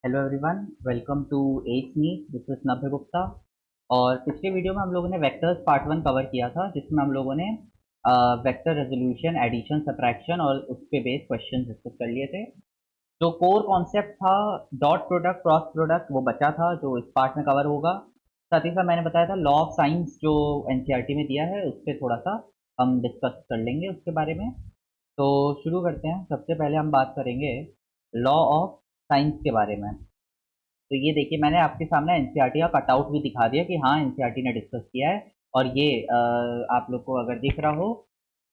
Hello everyone, welcome to at me. This is Nabhya Gupta. और पिछले video में हम लोगों ने वेक्टर्स पार्ट वन कवर किया था, जिसमें हम लोगों ने वेक्टर रेजोल्यूशन, एडिशन, सब्ट्रैक्शन और उस पे बेस्ड क्वेश्चन डिस्कस कर लिए थे। जो कोर कॉन्सेप्ट था, डॉट प्रोडक्ट, क्रॉस प्रोडक्ट, वो बचा था जो इस पार्ट में कवर होगा। साथ ही साथ मैंने बताया था लॉ ऑफ साइंस जो एनसीईआरटी में दिया है, उस पर थोड़ा सा हम डिस्कस कर लेंगे उसके बारे में। तो शुरू करते हैं। सबसे पहले हम बात करेंगे लॉ ऑफ साइंस के बारे में। तो ये देखिए, मैंने आपके सामने एनसीईआरटी का कटआउट भी दिखा दिया कि हाँ, एनसीईआरटी ने डिस्कस किया है। और ये आप लोग को अगर दिख रहा हो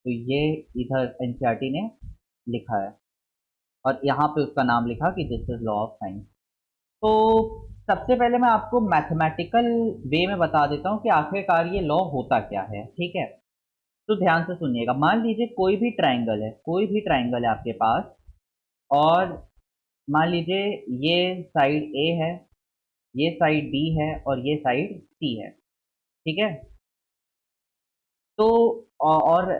तो ये इधर एनसीईआरटी ने लिखा है और यहाँ पे उसका नाम लिखा कि this is law of science. तो सबसे पहले मैं आपको मैथमेटिकल वे में बता देता हूँ कि आखिरकार ये लॉ होता क्या है। ठीक है, तो ध्यान से सुनिएगा। मान लीजिए कोई भी ट्राइंगल है, कोई भी ट्राइंगल है आपके पास, और मान लीजिए ये साइड ए है, ये साइड बी है और ये साइड सी है। ठीक है, तो और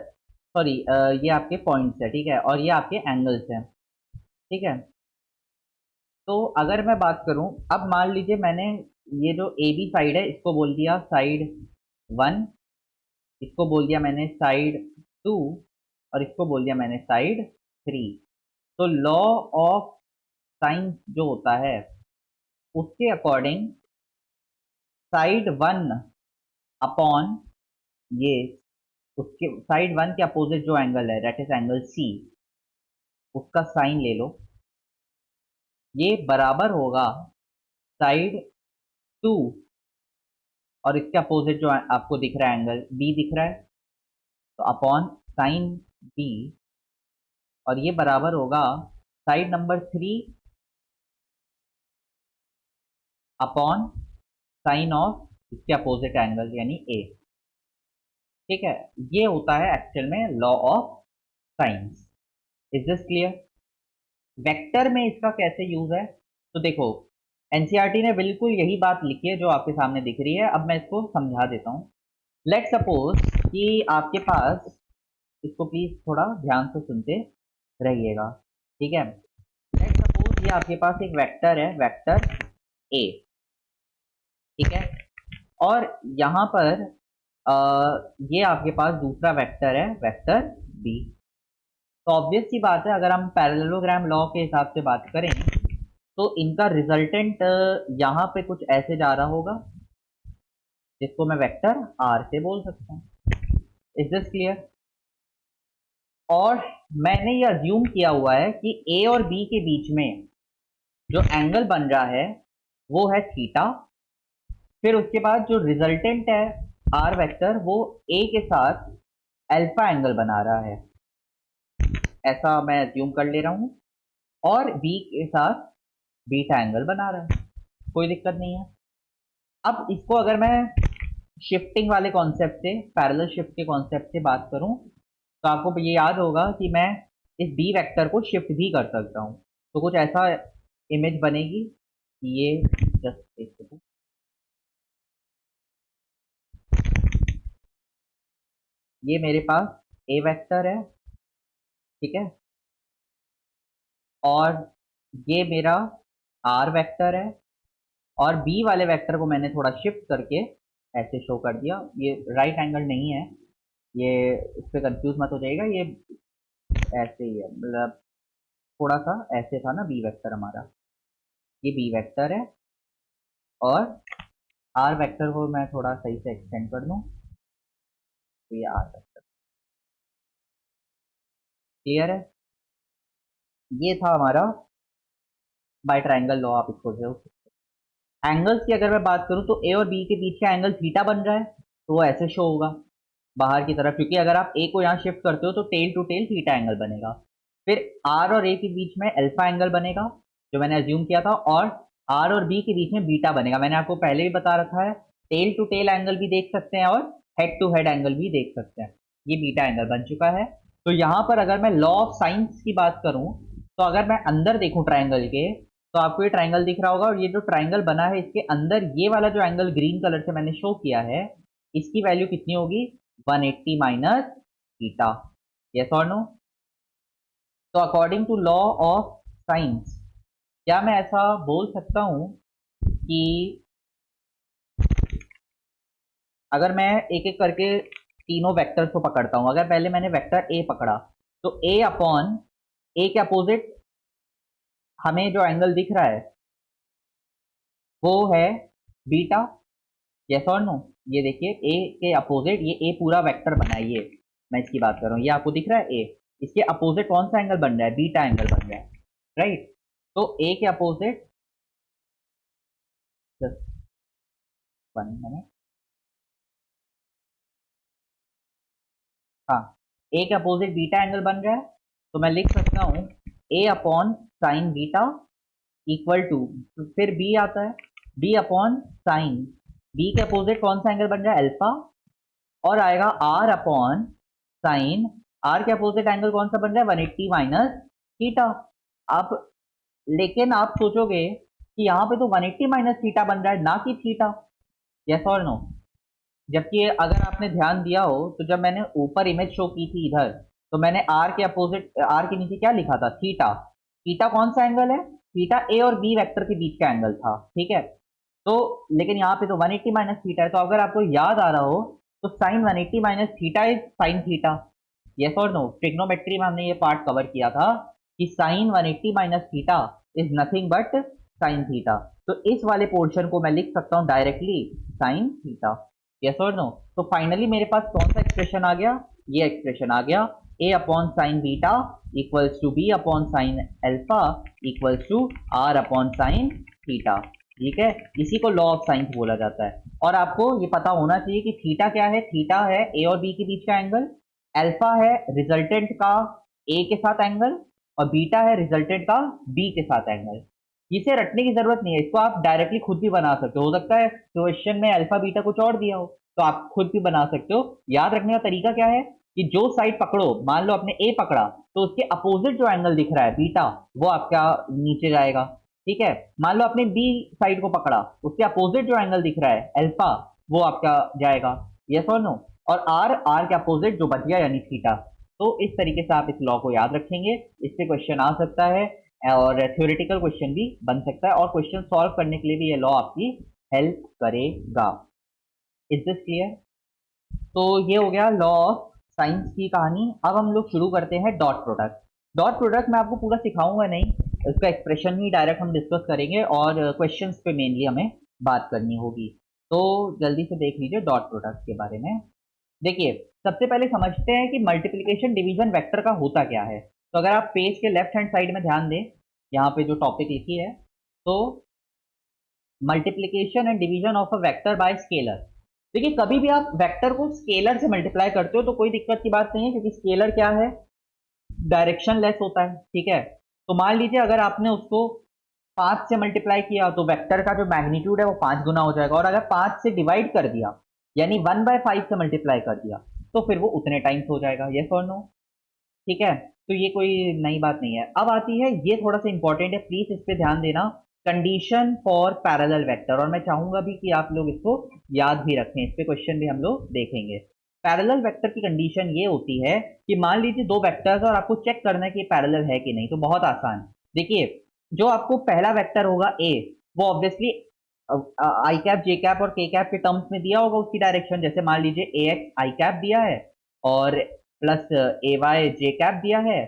सॉरी, ये आपके पॉइंट्स है। ठीक है, और ये आपके एंगल्स हैं। ठीक है, तो अगर मैं बात करूं, अब मान लीजिए मैंने ये जो ए बी साइड है इसको बोल दिया साइड वन, इसको बोल दिया मैंने साइड टू, और इसको बोल दिया मैंने साइड थ्री। तो लॉ ऑफ साइंस जो होता है उसके अकॉर्डिंग साइड वन अपॉन ये, उसके साइड वन के अपोजिट जो एंगल है, दैट इज एंगल सी, उसका साइन ले लो। ये बराबर होगा साइड टू, और इसके अपोजिट जो आपको दिख रहा है एंगल बी दिख रहा है, तो अपॉन साइन बी। और ये बराबर होगा side number three upon sine of इसके अपोजिट एंगल यानी ए। ठीक है, ये होता है एक्चुअल में law of science. Is this clear? Vector में इसका कैसे यूज है, तो देखो, एनसीईआरटी ने बिल्कुल यही बात लिखी है जो आपके सामने दिख रही है। अब मैं इसको समझा देता हूँ। लेट सपोज कि आपके पास, इसको प्लीज थोड़ा ध्यान से सुनते रहिएगा। ठीक है, लेट सपोज ये आपके पास एक वेक्टर है, वेक्टर ए। ठीक है, और यहाँ पर ये आपके पास दूसरा वेक्टर है, वेक्टर बी। तो ऑब्वियस सी बात है, अगर हम पैरेललोग्राम लॉ के हिसाब से बात करें तो इनका रिजल्टेंट यहाँ पे कुछ ऐसे जा रहा होगा, जिसको मैं वेक्टर आर से बोल सकता हूँ। Is this clear? और मैंने ये अज्यूम किया हुआ है कि ए और बी के बीच में जो एंगल बन रहा है वो है थीटा। फिर उसके बाद जो रिजल्टेंट है आर वेक्टर, वो ए के साथ अल्फा एंगल बना रहा है, ऐसा मैं अज्यूम कर ले रहा हूँ। और बी के साथ बीटा एंगल बना रहा है, कोई दिक्कत नहीं है। अब इसको अगर मैं शिफ्टिंग वाले कॉन्सेप्ट से, पैरेलल शिफ्ट के कॉन्सेप्ट से बात करूं, तो आपको ये याद होगा कि मैं इस बी वेक्टर को शिफ्ट भी कर सकता हूं। तो कुछ ऐसा इमेज बनेगी कि ये, जस्ट एक सेकंड, ये मेरे पास ए वेक्टर है। ठीक है, और ये मेरा आर वेक्टर है, और बी वाले वेक्टर को मैंने थोड़ा शिफ्ट करके ऐसे शो कर दिया। ये राइट एंगल नहीं है, ये इस पे कंफ्यूज मत हो जाएगा, ये ऐसे ही है, मतलब थोड़ा सा ऐसे था ना बी वेक्टर हमारा। ये बी वेक्टर है, और आर वेक्टर को मैं थोड़ा सही से एक्सटेंड कर दूं तो ये आर वेक्टर। क्लियर है? ये था हमारा बाय ट्राइंगल लॉ, आप इसको जो एंगल्स की अगर मैं बात करूं तो ए और बी के बीच का एंगल थीटा बन रहा है, तो वो ऐसे शो होगा बाहर की तरफ, क्योंकि अगर आप ए को यहाँ शिफ्ट करते हो तो tail to tail theta angle बनेगा। फिर आर और ए के बीच में अल्फा एंगल बनेगा, जो मैंने अज्यूम किया था, और आर और बी के बीच में बीटा बनेगा। मैंने आपको पहले भी बता रखा है, टेल टू टेल एंगल भी देख सकते हैं और हेड टू हेड एंगल भी देख सकते हैं। ये बीटा एंगल बन चुका है। तो यहाँ पर अगर मैं लॉ ऑफ साइंस की बात करूं, तो अगर मैं अंदर देखूं ट्राइंगल के, तो आपको ये ट्राइंगल दिख रहा होगा, और ये जो ट्राइंगल बना है इसके अंदर ये वाला जो एंगल ग्रीन कलर से मैंने शो किया है, इसकी वैल्यू कितनी होगी? 180 माइनस थीटा। यस और नो? तो according to law of science, क्या मैं ऐसा बोल सकता हूँ कि अगर मैं एक एक करके तीनों वेक्टर्स को पकड़ता हूँ, अगर पहले मैंने वेक्टर ए पकड़ा तो ए अपॉन ए के अपोजिट हमें जो एंगल दिख रहा है वो है बीटा। यस और नो? ये देखिए ए के अपोजिट, ये ए पूरा वेक्टर बना है, ये मैं इसकी बात कर रहा हूँ, ये आपको दिख रहा है ए, इसके अपोजिट कौन सा एंगल बन रहा है? बीटा एंगल बन रहा है, राइट? तो ए के अपोजिट वन मिनट, हाँ, ए के अपोजिट बीटा एंगल बन रहा है, तो मैं लिख सकता हूँ A upon sine beta equal to, फिर बी आता है, बी अपॉन साइन, बी के अपोजिट कौन सा एंगल बन रहा है? अल्फा, और आएगा आर अपॉन साइन, आर के अपोजिट एंगल कौन सा बन रहा है? 180 माइनस थीटा। आप लेकिन आप सोचोगे कि यहाँ पे तो 180 माइनस थीटा बन रहा है, ना कि थीटा। यस और नो? जबकि अगर आपने ध्यान दिया हो तो जब मैंने ऊपर इमेज शो की थी इधर, तो मैंने आर के अपोजिट, आर के नीचे क्या लिखा था? थीटा। थीटा कौन सा एंगल है? थीटा ए और बी वेक्टर के बीच का एंगल था, ठीक है? तो लेकिन यहाँ पे तो 180 माइनस थीटा है, तो अगर आपको याद आ रहा हो तो sine 180 minus theta is sine theta. Yes और नो? ट्रिग्नोमेट्री में हमने ये पार्ट कवर किया था कि sine 180 minus theta is nothing but sine theta. तो इस वाले पोर्शन को मैं लिख सकता हूँ डायरेक्टली साइन थीटा। यस और नो? तो फाइनली मेरे पास कौन सा एक्सप्रेशन आ गया? ये एक्सप्रेशन आ गया, A upon sine beta equals to B upon sine alpha equals to R upon sine theta. ठीक है, इसी को लॉ ऑफ साइंस बोला जाता है। और आपको ये पता होना चाहिए कि थीटा क्या है? थीटा है ए और बी के बीच का एंगल, अल्फा है रिजल्टेंट का ए के साथ एंगल, और बीटा है रिजल्टेंट का बी के साथ एंगल। इसे रटने की जरूरत नहीं है, इसको आप डायरेक्टली खुद भी बना सकते हो सकता है क्वेश्चन में अल्फा बीटा कुछ और दिया हो, तो आप खुद भी बना सकते हो। याद रखने का तरीका क्या है कि जो साइड पकड़ो, मान लो आपने ए पकड़ा तो उसके अपोजिट जो एंगल दिख रहा है बीटा, वो आपका नीचे जाएगा। ठीक है, मान लो आपने बी साइड को पकड़ा, उसके अपोजिट जो एंगल दिख रहा है अल्फा, वो आपका जाएगा। यस और नो? और आर, आर के अपोजिट जो बच गया यानी थीटा। तो इस तरीके से आप इस लॉ को याद रखेंगे, इससे क्वेश्चन आ सकता है और थ्योरेटिकल क्वेश्चन भी बन सकता है, और क्वेश्चन सॉल्व करने के लिए भी ये लॉ आपकी हेल्प करेगा। Is this clear? तो ये हो गया लॉ ऑफ साइंस की कहानी। अब हम लोग शुरू करते हैं डॉट प्रोडक्ट। डॉट प्रोडक्ट मैं आपको पूरा सिखाऊंगा नहीं, इसका एक्सप्रेशन ही डायरेक्ट हम डिस्कस करेंगे और क्वेश्चंस पे मेनली हमें बात करनी होगी। तो जल्दी से देख लीजिए डॉट प्रोडक्ट के बारे में। देखिए, सबसे पहले समझते हैं कि मल्टीप्लिकेशन डिवीजन वेक्टर का होता क्या है। तो अगर आप पेज के लेफ्ट हैंड साइड में ध्यान दें, यहाँ पे जो टॉपिक लिखी है, तो multiplication and division of a vector by scalar. देखिए, कभी भी आप वेक्टर को स्केलर से मल्टीप्लाई करते हो तो कोई दिक्कत की बात नहीं है, क्योंकि स्केलर क्या है? डायरेक्शन लेस होता है, ठीक है? तो मान लीजिए अगर आपने उसको 5 से मल्टीप्लाई किया तो वेक्टर का जो मैग्नीट्यूड है वो 5 गुना हो जाएगा, और अगर 5 से डिवाइड कर दिया यानी 1/5 से मल्टीप्लाई कर दिया तो फिर वो उतने टाइम्स हो जाएगा। यस और नो? ठीक है, तो ये कोई नई बात नहीं है। अब आती है, ये थोड़ा सा इंपॉर्टेंट है, प्लीज इस पे ध्यान देना, कंडीशन फॉर पैरेलल वेक्टर, और मैं चाहूंगा भी कि आप लोग इसको याद भी रखें, इस पे क्वेश्चन भी हम लोग देखेंगे। पैरेलल वेक्टर की कंडीशन ये होती है कि मान लीजिए दो वेक्टर्स और आपको चेक करना है कि पैरेलल है कि नहीं। तो बहुत आसान, देखिए, जो आपको पहला वेक्टर होगा ए, वो obviously I cap J cap और के कैप के टर्म्स में दिया होगा उसकी डायरेक्शन। जैसे मान लीजिए ए एक्स आई कैप दिया है और प्लस ए वाई जे कैप दिया है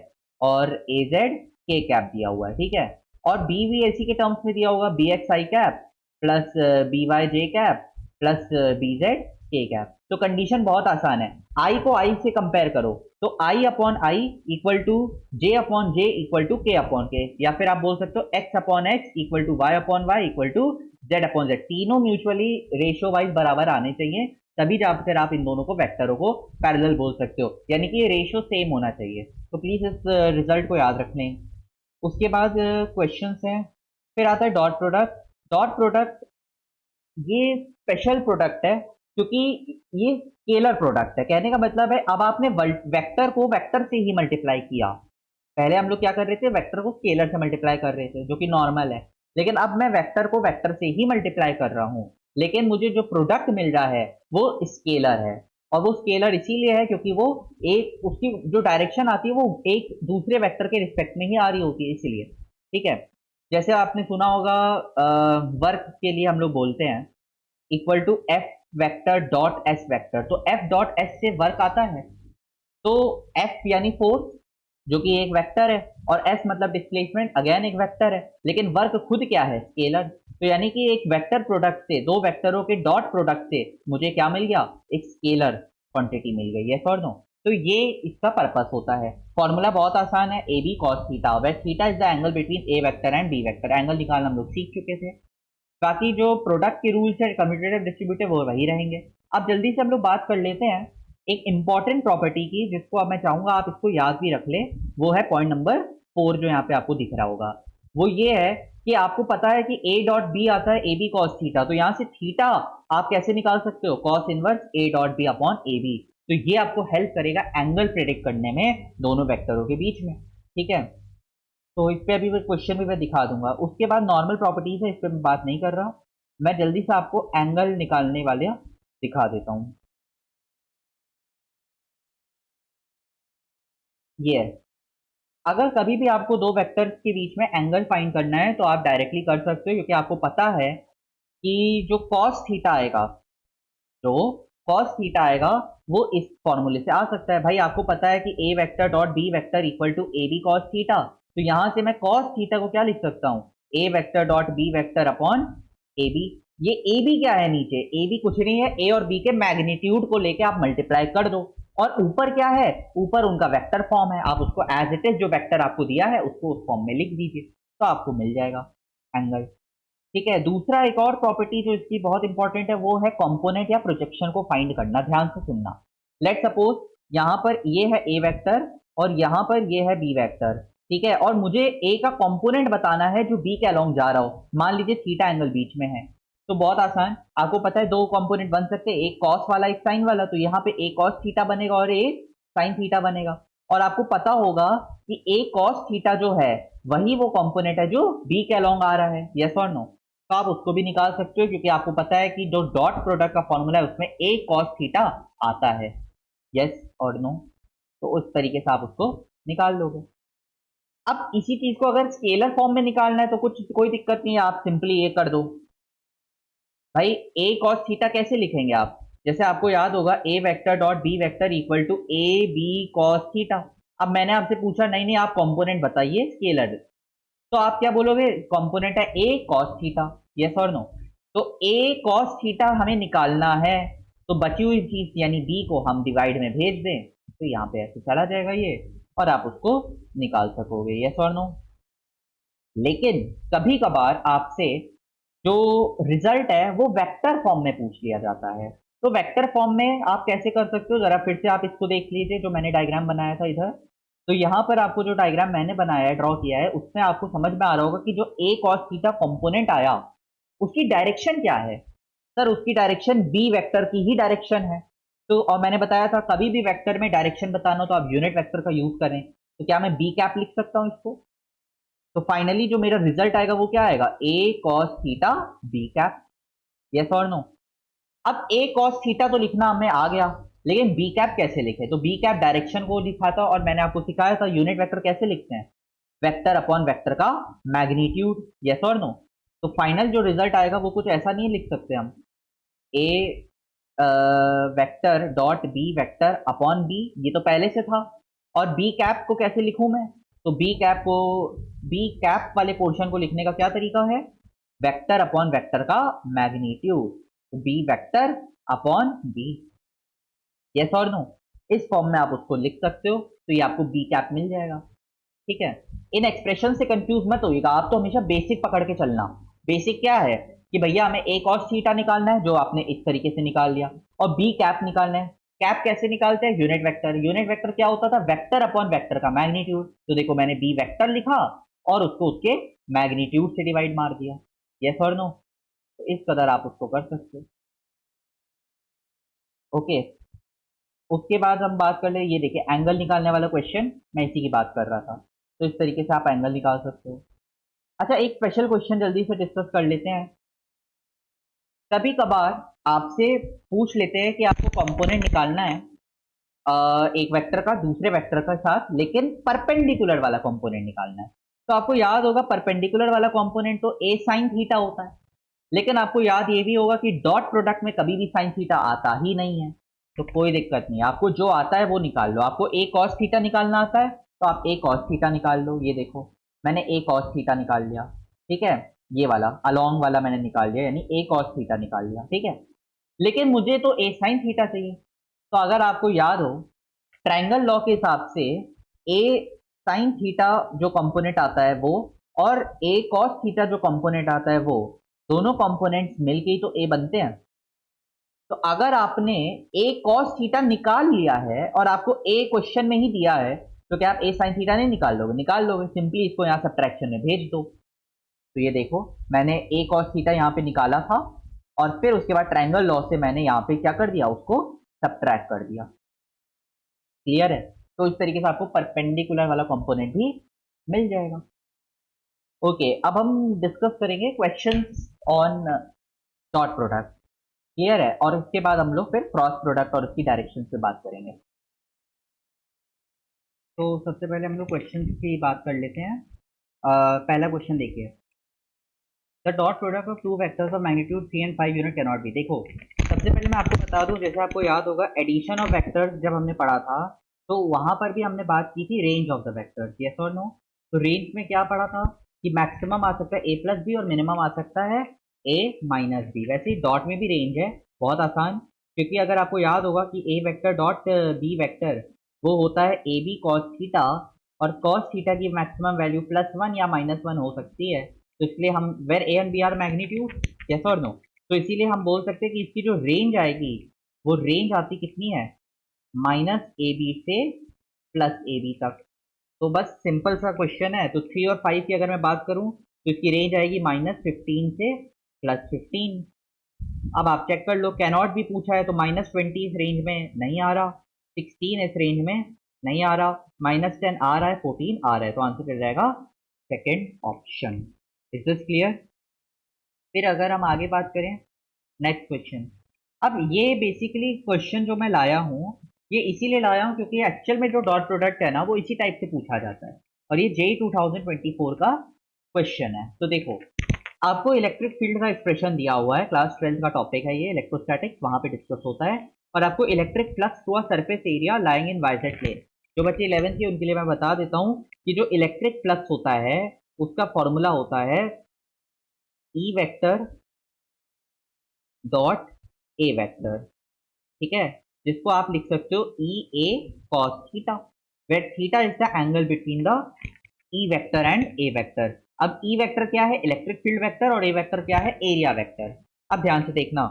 और ए जेड के कैप दिया हुआ है, ठीक है? और बी भी इसी के टर्म्स में दिया होगा, बी एक्स आई कैप प्लस बी वाई जे कैप प्लस बी जेड के कैप। तो कंडीशन बहुत आसान है, आई को आई से कंपेयर करो, तो I upon I equal to J upon J equal to K upon K, या फिर आप बोल सकते हो X upon X equal to Y upon Y equal to Z upon Z. तीनों म्यूचुअली रेशियो वाइज बराबर आने चाहिए, तभी जाकर आप इन दोनों को वेक्टरों को पैरेलल बोल सकते हो, यानी कि ये रेशियो सेम होना चाहिए। तो प्लीज इस रिजल्ट को याद रख लें। उसके बाद क्वेश्चंस हैं, फिर आता है डॉट प्रोडक्ट। डॉट प्रोडक्ट ये स्पेशल प्रोडक्ट है क्योंकि ये स्केलर प्रोडक्ट है। कहने का मतलब है, अब आपने वेक्टर को वेक्टर से ही मल्टीप्लाई किया। पहले हम लोग क्या कर रहे थे? वेक्टर को स्केलर से मल्टीप्लाई कर रहे थे, जो कि नॉर्मल है। लेकिन अब मैं वेक्टर को वेक्टर से ही मल्टीप्लाई कर रहा हूं, लेकिन मुझे जो प्रोडक्ट मिल रहा है वो स्केलर है। और वो स्केलर इसीलिए है क्योंकि वो एक, उसकी जो डायरेक्शन आती है वो एक दूसरे वेक्टर के रिस्पेक्ट में ही आ रही होती है, इसीलिए। ठीक है, जैसे आपने सुना होगा वर्क के लिए हम लोग बोलते हैं equal to F vector dot S vector, तो एफ डॉट एस से वर्क आता है। तो एफ यानी फोर्स जो कि एक वेक्टर है, और एस मतलब डिस्प्लेसमेंट अगेन एक वेक्टर है, लेकिन वर्क खुद क्या है, स्केलर। तो यानी कि एक वेक्टर प्रोडक्ट से, दो वेक्टरों के डॉट प्रोडक्ट से मुझे क्या मिल गया, एक स्केलर क्वांटिटी मिल गई, यस और नो। तो ये इसका पर्पस होता है। फॉर्मूला बहुत आसान है, A B cos theta, where theta is the angle between A vector and B vector. Angle निकालना हम लोग सीख चुके थे। बाकी जो प्रोडक्ट के रूल्स है कम्यूटेटिव डिस्ट्रीब्यूटिव वो वही रहेंगे। अब जल्दी से हम लोग बात कर लेते हैं एक इंपॉर्टेंट प्रॉपर्टी की, जिसको अब मैं चाहूंगा आप इसको याद भी रख ले। वो है पॉइंट नंबर 4 जो यहाँ पे आपको दिख रहा होगा। वो ये है कि आपको पता है कि ए डॉट बी आता है ए बी कॉस थीटा, तो यहाँ से थीटा आप कैसे निकाल सकते हो, cos inverse A dot B upon A B. तो ये आपको हेल्प करेगा एंगल प्रेडिक्ट करने में दोनों वेक्टरों के बीच में, ठीक है। तो इस पे अभी क्वेश्चन भी मैं दिखा दूंगा। उसके बाद नॉर्मल प्रॉपर्टीज है, इस पे मैं बात नहीं कर रहा। मैं जल्दी से आपको एंगल निकालने वाले दिखा देता हूँ। ये है, अगर कभी भी आपको दो वेक्टर्स के बीच में एंगल फाइंड करना है तो आप डायरेक्टली कर सकते हो, क्योंकि आपको पता है कि जो कॉस थीटा आएगा, जो कॉस थीटा आएगा वो इस फॉर्मूले से आ सकता है। भाई आपको पता है कि A vector dot B vector equal to A B cos theta, तो यहां से मैं कॉस थीटा को क्या लिख सकता हूं, A vector dot B vector upon A B. ये ए बी क्या है, नीचे ए बी कुछ नहीं है, ए और बी के मैग्नीट्यूड को लेके आप मल्टीप्लाई कर दो, और ऊपर क्या है, ऊपर उनका वेक्टर फॉर्म है, आप उसको एज इट इज जो वेक्टर आपको दिया है उसको उस फॉर्म में लिख दीजिए, तो आपको मिल जाएगा एंगल। ठीक है। दूसरा एक और प्रॉपर्टी जो इसकी बहुत इंपॉर्टेंट है वो है कंपोनेंट या प्रोजेक्शन को फाइंड करना। ध्यान से सुनना। लेट सपोज यहाँ पर ये है ए वेक्टर और यहाँ पर ये है बी वेक्टर, ठीक है, और मुझे ए का कंपोनेंट बताना है जो बी के अलोंग जा रहा हो। मान लीजिए थीटा एंगल बीच में है, तो बहुत आसान, आपको पता है दो कंपोनेंट बन सकते हैं, एक कॉस वाला एक साइन वाला, तो यहाँ पे ए कॉस थीटा बनेगा और एक साइन थीटा बनेगा। और आपको पता होगा कि ए कॉस थीटा जो है वही वो कंपोनेंट है जो बी के अलोंग आ रहा है, यस और नो। तो आप उसको भी निकाल सकते हो, क्योंकि आपको पता है कि जो डॉट प्रोडक्ट का फॉर्मूला है उसमें ए कॉस थीटा आता है, यस और नो। तो उस तरीके से आप उसको निकाल लोगे। अब इसी चीज को अगर स्केलर फॉर्म में निकालना है तो कुछ कोई दिक्कत नहीं है, आप सिंपली ये कर दो। भाई ए कॉस थीटा कैसे लिखेंगे आप, जैसे आपको याद होगा A vector dot B vector equal to A B cos theta. अब मैंने आपसे पूछा नहीं नहीं आप कंपोनेंट बताइए स्केलर, तो आप क्या बोलोगे, कंपोनेंट है ए कॉस थीटा, यस और नो। तो ए कॉस थीटा हमें निकालना है, तो बची हुई चीज यानी बी को हम डिवाइड में भेज दें, तो यहाँ पे ऐसे चला जाएगा ये, और आप उसको निकाल सकोगे, यस और नो। लेकिन कभी कभार आपसे जो रिजल्ट है वो वेक्टर फॉर्म में पूछ लिया जाता है, तो वेक्टर फॉर्म में आप कैसे कर सकते हो, जरा फिर से आप इसको देख लीजिए जो मैंने डायग्राम बनाया था इधर। तो यहाँ पर आपको जो डायग्राम मैंने बनाया है, ड्रॉ किया है, उसमें आपको समझ में आ रहा होगा कि जो ए कॉस थीटा कंपोनेंट आया उसकी डायरेक्शन क्या है। सर उसकी डायरेक्शन बी वेक्टर की ही डायरेक्शन है। तो और मैंने बताया था कभी भी वेक्टर में डायरेक्शन बताना हो तो आप यूनिट वेक्टर का यूज करें, तो क्या मैं बी कैप लिख सकता हूँ इसको। तो फाइनली जो मेरा रिजल्ट आएगा वो क्या आएगा, A cos theta B cap, yes और नो। अब ए कॉस थीटा तो लिखना हमें आ गया, लेकिन बी कैप कैसे लिखे, तो बी कैप डायरेक्शन को लिखा था और मैंने आपको सिखाया था यूनिट वेक्टर कैसे लिखते हैं, वेक्टर अपॉन वेक्टर का मैग्नीट्यूड, यस और नो। तो फाइनल जो रिजल्ट आएगा वो कुछ ऐसा नहीं लिख सकते हम, A vector dot B vector upon B, ये तो पहले से था। और बी कैप को कैसे लिखूं मैं, तो बी कैप को, बी कैप वाले पोर्शन को लिखने का क्या तरीका है, वेक्टर अपॉन वेक्टर का मैग्नीट्यूड, तो B vector upon B, yes और नो। इस फॉर्म में आप उसको लिख सकते हो, तो ये आपको बी कैप मिल जाएगा, ठीक है। इन एक्सप्रेशन से कंफ्यूज मत होइएगा, आप तो हमेशा बेसिक पकड़ के चलना। बेसिक क्या है कि भैया हमें ए कॉस थीटा निकालना है जो आपने इस तरीके से निकाल लिया, और बी कैप निकालना है। कैप कैसे निकालते हैं, यूनिट वेक्टर। यूनिट वेक्टर क्या होता था, वेक्टर अपॉन वेक्टर का मैग्नीट्यूड। तो देखो मैंने बी वेक्टर लिखा और उसको उसके मैग्नीट्यूड से डिवाइड मार दिया, यस और नो। तो इस कदर आप उसको कर सकते हो, ओके। उसके बाद हम बात कर ले, ये देखिए एंगल निकालने वाला क्वेश्चन मैं इसी की बात कर रहा था, तो इस तरीके से आप एंगल निकाल सकते हो। अच्छा एक स्पेशल क्वेश्चन जल्दी से डिस्कस कर लेते हैं। कभी कभार आपसे पूछ लेते हैं कि आपको कंपोनेंट निकालना है एक वेक्टर का दूसरे वेक्टर के साथ, लेकिन परपेंडिकुलर वाला कंपोनेंट निकालना है। तो आपको याद होगा परपेंडिकुलर वाला कंपोनेंट तो ए साइन थीटा होता है, लेकिन आपको याद ये भी होगा कि डॉट प्रोडक्ट में कभी भी साइन थीटा आता ही नहीं है। तो कोई दिक्कत नहीं, आपको जो आता है वो निकाल लो। आपको ए कॉस थीटा निकालना आता है तो आप ए कॉस थीटा निकाल लो। ये देखो मैंने ए कॉस थीटा निकाल लिया, ठीक है। ये वाला अलोंग वाला मैंने निकाल लिया, यानी ए कॉस थीटा निकाल लिया, ठीक है। लेकिन मुझे तो ए साइन थीटा चाहिए। तो अगर आपको याद हो ट्रायंगल लॉ के हिसाब से ए साइन थीटा जो कंपोनेंट आता है वो और ए कॉस थीटा जो कंपोनेंट आता है वो दोनों कंपोनेंट्स मिलके ही तो ए बनते हैं। तो अगर आपने ए कॉस थीटा निकाल लिया है और आपको ए क्वेश्चन में ही दिया है तो क्या आप ए साइन थीटा नहीं निकाल लोगे? निकाल लोगे, सिंपली इसको यहाँ सब्ट्रैक्शन में भेज दो। तो ये देखो मैंने ए कॉस थीटा यहाँ पे निकाला था और फिर उसके बाद ट्रायंगल लॉ से मैंने यहाँ पे क्या कर दिया, उसको सब्ट्रैक्ट कर दिया। क्लियर है? तो इस तरीके से आपको परपेंडिकुलर वाला कंपोनेंट भी मिल जाएगा। ओके, अब हम डिस्कस करेंगे questions on dot product. Clear है? और उसके बाद हम लोग फिर क्रॉस प्रोडक्ट और उसकी डायरेक्शन पे बात करेंगे। तो सबसे पहले हम लोग क्वेश्चन की बात कर लेते हैं। पहला क्वेश्चन देखिए, the dot product of two vectors of magnitude 3 and 5 unit can not be. देखो सबसे पहले मैं आपको बता दूं, जैसे आपको याद होगा एडिशन ऑफ वेक्टर्स जब हमने पढ़ा था तो वहां पर भी हमने बात की थी range of the vectors, yes और नो। तो रेंज में क्या पढ़ा था कि मैक्सिमम आ सकता है ए प्लस बी और मिनिमम आ सकता है ए माइनस बी। वैसे ही डॉट में भी रेंज है, बहुत आसान, क्योंकि अगर आपको याद होगा कि A vector dot B vector वो होता है ए बी कॉस थीटा, और कॉस थीटा की मैक्सिमम वैल्यू +1 या -1 हो सकती है। तो इसलिए हम where A and B are magnitude, yes और नो, तो इसीलिए हम बोल सकते हैं कि इसकी जो रेंज आएगी वो रेंज आती कितनी है, -ab से +ab तक। तो बस सिंपल सा क्वेश्चन है। तो 3 और 5 की अगर मैं बात करूं तो इसकी रेंज आएगी -15 से +15। अब आप चेक कर लो, कैनॉट भी पूछा है तो -20 इस रेंज में नहीं आ रहा, 16 इस रेंज में नहीं आ रहा, -10 आ रहा है, 14 आ रहा है। तो आंसर कर जाएगा second option. Is this clear? फिर अगर हम आगे बात करें नेक्स्ट क्वेश्चन। अब ये बेसिकली क्वेश्चन जो मैं लाया हूँ ये इसीलिए लाया हूँ क्योंकि एक्चुअल में जो डॉट प्रोडक्ट है ना वो इसी टाइप से पूछा जाता है, और ये जेई 2024 का क्वेश्चन है। तो देखो आपको इलेक्ट्रिक फील्ड का एक्सप्रेशन दिया हुआ है, क्लास 12 का टॉपिक है ये इलेक्ट्रोस्टैटिक्स, वहां पे डिस्कस होता है। और आपको electric flux through a surface area lying in YZ plane. जो बच्चे 11th के उनके लिए मैं बता देता हूँ कि जो इलेक्ट्रिक फ्लक्स होता है उसका फॉर्मूला होता है E vector dot A vector, ठीक है, जिसको आप लिख सकते हो E A cos theta, where theta is the angle between the E vector and A vector. अब ई वेक्टर क्या है, इलेक्ट्रिक फील्ड वेक्टर, और ए वेक्टर क्या है, एरिया वेक्टर। अब ध्यान से देखना,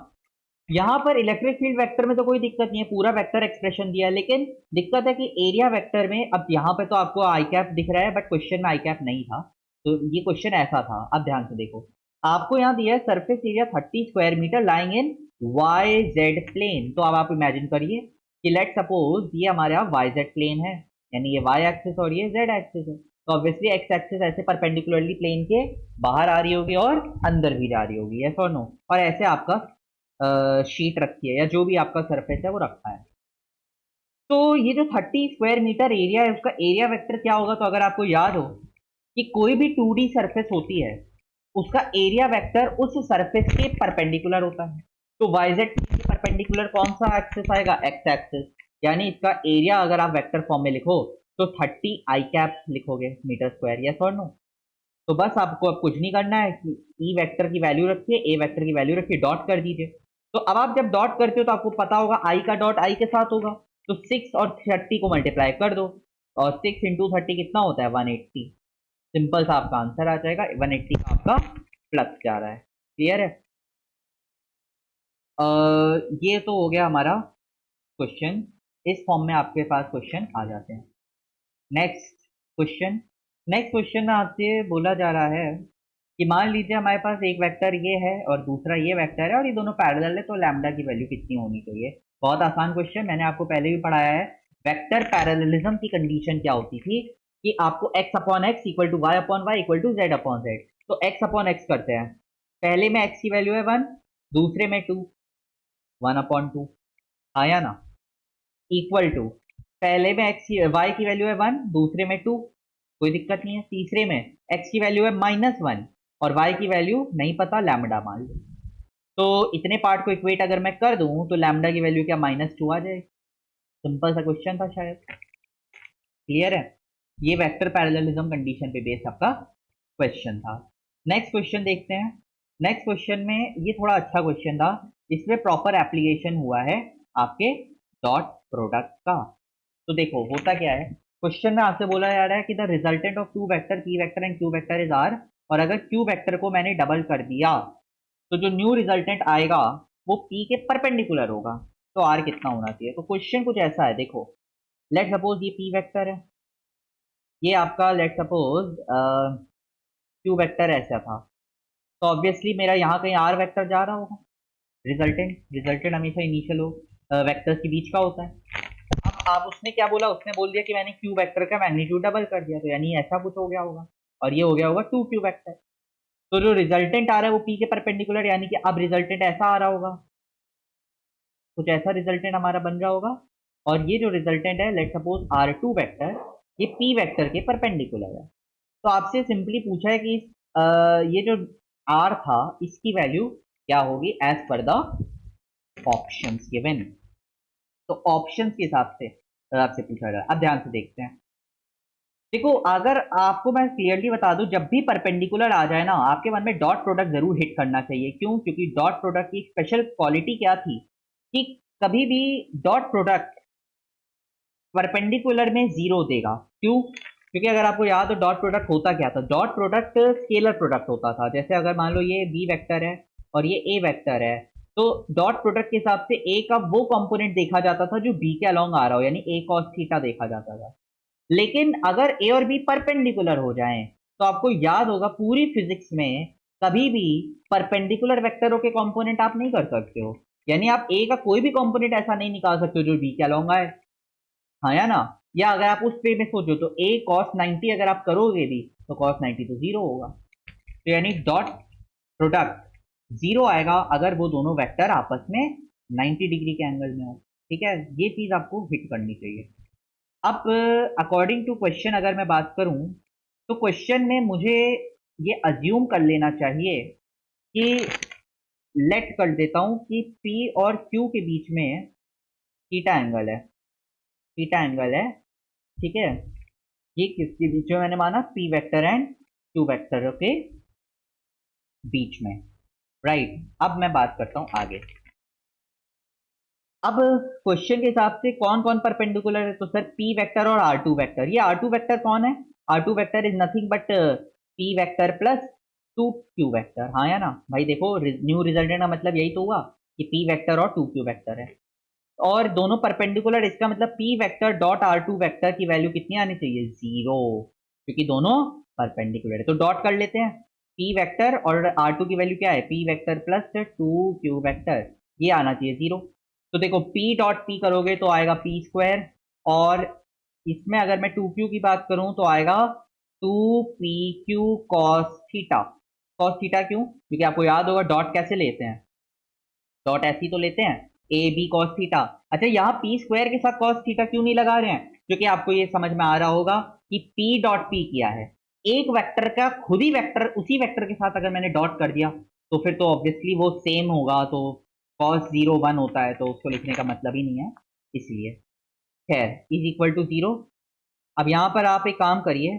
यहाँ पर इलेक्ट्रिक फील्ड वेक्टर में तो कोई दिक्कत नहीं है, पूरा वेक्टर एक्सप्रेशन दिया है, लेकिन दिक्कत है कि एरिया वेक्टर में, अब यहाँ पे तो आपको आई कैप दिख रहा है बट क्वेश्चन में आई कैप नहीं था, तो ये क्वेश्चन ऐसा था। अब ध्यान से देखो, आपको यहाँ दिया है surface area 30 square metre lying in Y Z plane. तो अब आप इमेजिन करिए कि लेट सपोज ये हमारे यहाँ वाई जेड प्लेन है, यानी ये वाई एक्सिस और ये जेड एक्सिस है। तो ऑब्वियसली एक्स एक्सिस ऐसे परपेंडिकुलरली प्लेन के बाहर आ रही होगी और अंदर भी जा रही होगी, यस और नो। और ऐसे आपका शीट रखी है या जो भी आपका सरफेस है वो रखा है। तो ये जो 30 स्क्वायर मीटर एरिया है उसका एरिया वेक्टर क्या होगा? तो अगर आपको याद हो कि कोई भी 2D सरफेस होती है उसका एरिया वेक्टर उस सरफेस के परपेंडिकुलर होता है। तो वाईजेड के परपेंडिकुलर कौन सा एक्सिस आएगा? X axis. यानी इसका एरिया अगर आप वेक्टर फॉर्म में लिखो तो 30 आई कैप लिखोगे मीटर स्क्वायर, यस और नो। तो बस आपको अब कुछ नहीं करना है कि ई वेक्टर की वैल्यू रखिए, ए वेक्टर की वैल्यू रखिए, डॉट कर दीजिए। तो अब आप जब डॉट करते हो तो आपको पता होगा आई का डॉट आई के साथ होगा, तो 6 और 30 को मल्टीप्लाई कर दो, और 6 इंटू 30 कितना होता है? 180। सिंपल सा आपका आंसर आ जाएगा, 180 का आपका फ्लक्स जा रहा है। क्लियर है? ये तो हो गया हमारा क्वेश्चन, इस फॉर्म में आपके पास क्वेश्चन आ जाते हैं। नेक्स्ट क्वेश्चन, नेक्स्ट क्वेश्चन में आपसे बोला जा रहा है कि मान लीजिए हमारे पास एक वेक्टर ये है और दूसरा ये वेक्टर है और ये दोनों पैरेलल है, तो लैम्डा की वैल्यू कितनी होनी चाहिए? बहुत आसान क्वेश्चन, मैंने आपको पहले भी पढ़ाया है। वेक्टर पैरेललिज्म की कंडीशन क्या होती थी कि आपको x upon X equal to Y upon Y equal to Z upon Z. तो x अपॉन एक्स करते हैं, पहले में x की वैल्यू है 1, दूसरे में 2, 1/2 आया ना, इक्वल टू पहले में x की वाई की वैल्यू है 1, दूसरे में 2, कोई दिक्कत नहीं है। तीसरे में x की वैल्यू है -1 और y की वैल्यू नहीं पता, लैम्डा मान लो। तो इतने पार्ट को इक्वेट अगर मैं कर दूं तो लैम्डा की वैल्यू क्या -2 आ जाएगी। सिंपल सा क्वेश्चन था शायद। क्लियर है। ये वेक्टर पैरेललिज्म कंडीशन पे बेस्ड आपका क्वेश्चन था। नेक्स्ट क्वेश्चन देखते हैं। नेक्स्ट क्वेश्चन में ये थोड़ा अच्छा क्वेश्चन था, इसमें प्रॉपर एप्लीकेशन हुआ है आपके डॉट प्रोडक्ट का। तो देखो होता क्या है, क्वेश्चन में आपसे बोला जा रहा है कि the resultant of two vector P vector and Q vector is R, और अगर क्यू वेक्टर को मैंने डबल कर दिया तो जो न्यू रिजल्टेंट आएगा वो पी के परपेंडिकुलर होगा। तो आर कितना होना चाहिए। तो क्वेश्चन कुछ ऐसा है, देखो लेट सपोज ये पी वेक्टर है, ये आपका लेट सपोज क्यू वेक्टर ऐसा था, तो ऑब्वियसली मेरा यहाँ कहीं आर वेक्टर जा रहा होगा। रिजल्टेंट रिजल्टेंट हमेशा इनिशियल हो वेक्टर्स के बीच का होता है। अब आप उसने क्या बोला, उसने बोल दिया कि मैंने क्यू वेक्टर का मैग्नीट्यूड डबल कर दिया, तो यानी ऐसा कुछ हो गया होगा और ये हो गया होगा 2 क्यू वेक्टर। तो जो रिजल्टेंट आ रहा है वो पी के परपेंडिकुलर, यानी कि अब रिजल्टेंट ऐसा आ रहा होगा, कुछ ऐसा रिजल्टेंट हमारा बन रहा होगा। और ये जो रिजल्टेंट है लेट सपोज R2 वेक्टर, ये P वेक्टर के परपेंडिकुलर है। तो आपसे सिंपली पूछा है कि ये जो R था इसकी वैल्यू क्या होगी as per the options given. तो ऑप्शंस के हिसाब से आपसे पूछा जा रहा है। अब ध्यान से देखते हैं। देखो अगर आपको मैं क्लियरली बता दूं, जब भी परपेंडिकुलर आ जाए ना आपके मन में डॉट प्रोडक्ट जरूर हिट करना चाहिए। क्यों? क्योंकि डॉट प्रोडक्ट की स्पेशल क्वालिटी क्या थी कि कभी भी डॉट प्रोडक्ट परपेंडिकुलर में जीरो देगा। क्यों? क्योंकि अगर आपको याद हो डॉट प्रोडक्ट होता क्या था, डॉट प्रोडक्ट स्केलर प्रोडक्ट होता था। जैसे अगर मान लो ये बी वेक्टर है और ये ए वेक्टर है, तो डॉट प्रोडक्ट के हिसाब से ए का वो कंपोनेंट देखा जाता था जो बी के अलोंग आ रहा हो, यानी ए कॉस थीटा देखा जाता था। लेकिन अगर ए और बी परपेंडिकुलर हो जाएं तो आपको याद होगा पूरी फिजिक्स में कभी भी परपेंडिकुलर वेक्टरों के कंपोनेंट आप नहीं कर सकते हो। यानी आप ए का कोई भी कंपोनेंट ऐसा नहीं निकाल सकते हो जो बी के अलोंग आए। हाँ या ना? या अगर आप उस पे में सोचो तो ए कॉस 90 अगर आप करोगे भी तो कॉस 90 तो जीरो होगा। तो यानी डॉट प्रोडक्ट जीरो आएगा अगर वो दोनों वेक्टर आपस में 90 डिग्री के एंगल में हो। ठीक है, ये चीज आपको हिट करनी चाहिए। अब अकॉर्डिंग टू क्वेश्चन अगर मैं बात करूं तो क्वेश्चन में मुझे ये अज्यूम कर लेना चाहिए कि लेट कर देता हूं कि P और Q के बीच में थीटा एंगल है, थीटा एंगल है। ठीक है, ये किसके बीच में मैंने माना, P vector and Q vector के बीच में। राइट, अब मैं बात करता हूं आगे। अब क्वेश्चन के हिसाब से कौन कौन परपेंडिकुलर है, तो सर P वेक्टर और R2 वेक्टर। ये R2 वेक्टर कौन है? R2 vector is nothing but P vector plus 2Q vector. हाँ या ना भाई? देखो न्यू रिजल्टेंट का मतलब यही तो हुआ कि P वेक्टर और 2Q वेक्टर है और दोनों परपेंडिकुलर। इसका मतलब P vector dot R2 vector की वैल्यू कितनी आनी चाहिए? जीरो, क्योंकि दोनों परपेंडिकुलर है। तो डॉट कर लेते हैं। P वेक्टर और R2 की वैल्यू क्या है? P vector plus 2Q vector, ये आना चाहिए जीरो। तो देखो P डॉट P करोगे तो आएगा P स्क्वायर, और इसमें अगर मैं 2Q की बात करूं तो आएगा 2PQ cos theta. Cos theta क्यों? क्योंकि आपको याद होगा डॉट कैसे लेते हैं, डॉट ऐसी तो लेते हैं ए बी कॉस थीटा। अच्छा, यहाँ पी स्क्वायर के साथ कॉस थीटा क्यों नहीं लगा रहे हैं? क्योंकि आपको ये समझ में आ रहा होगा कि पी डॉट पी किया है, एक वेक्टर का खुद ही वेक्टर उसी वेक्टर के साथ अगर मैंने डॉट कर दिया तो फिर तो ऑब्वियसली वो सेम होगा। तो कॉस 0 1 होता है तो उसको लिखने का मतलब ही नहीं है, इसलिए खैर इज इक्वल टू जीरो। अब यहाँ पर आप एक काम करिए,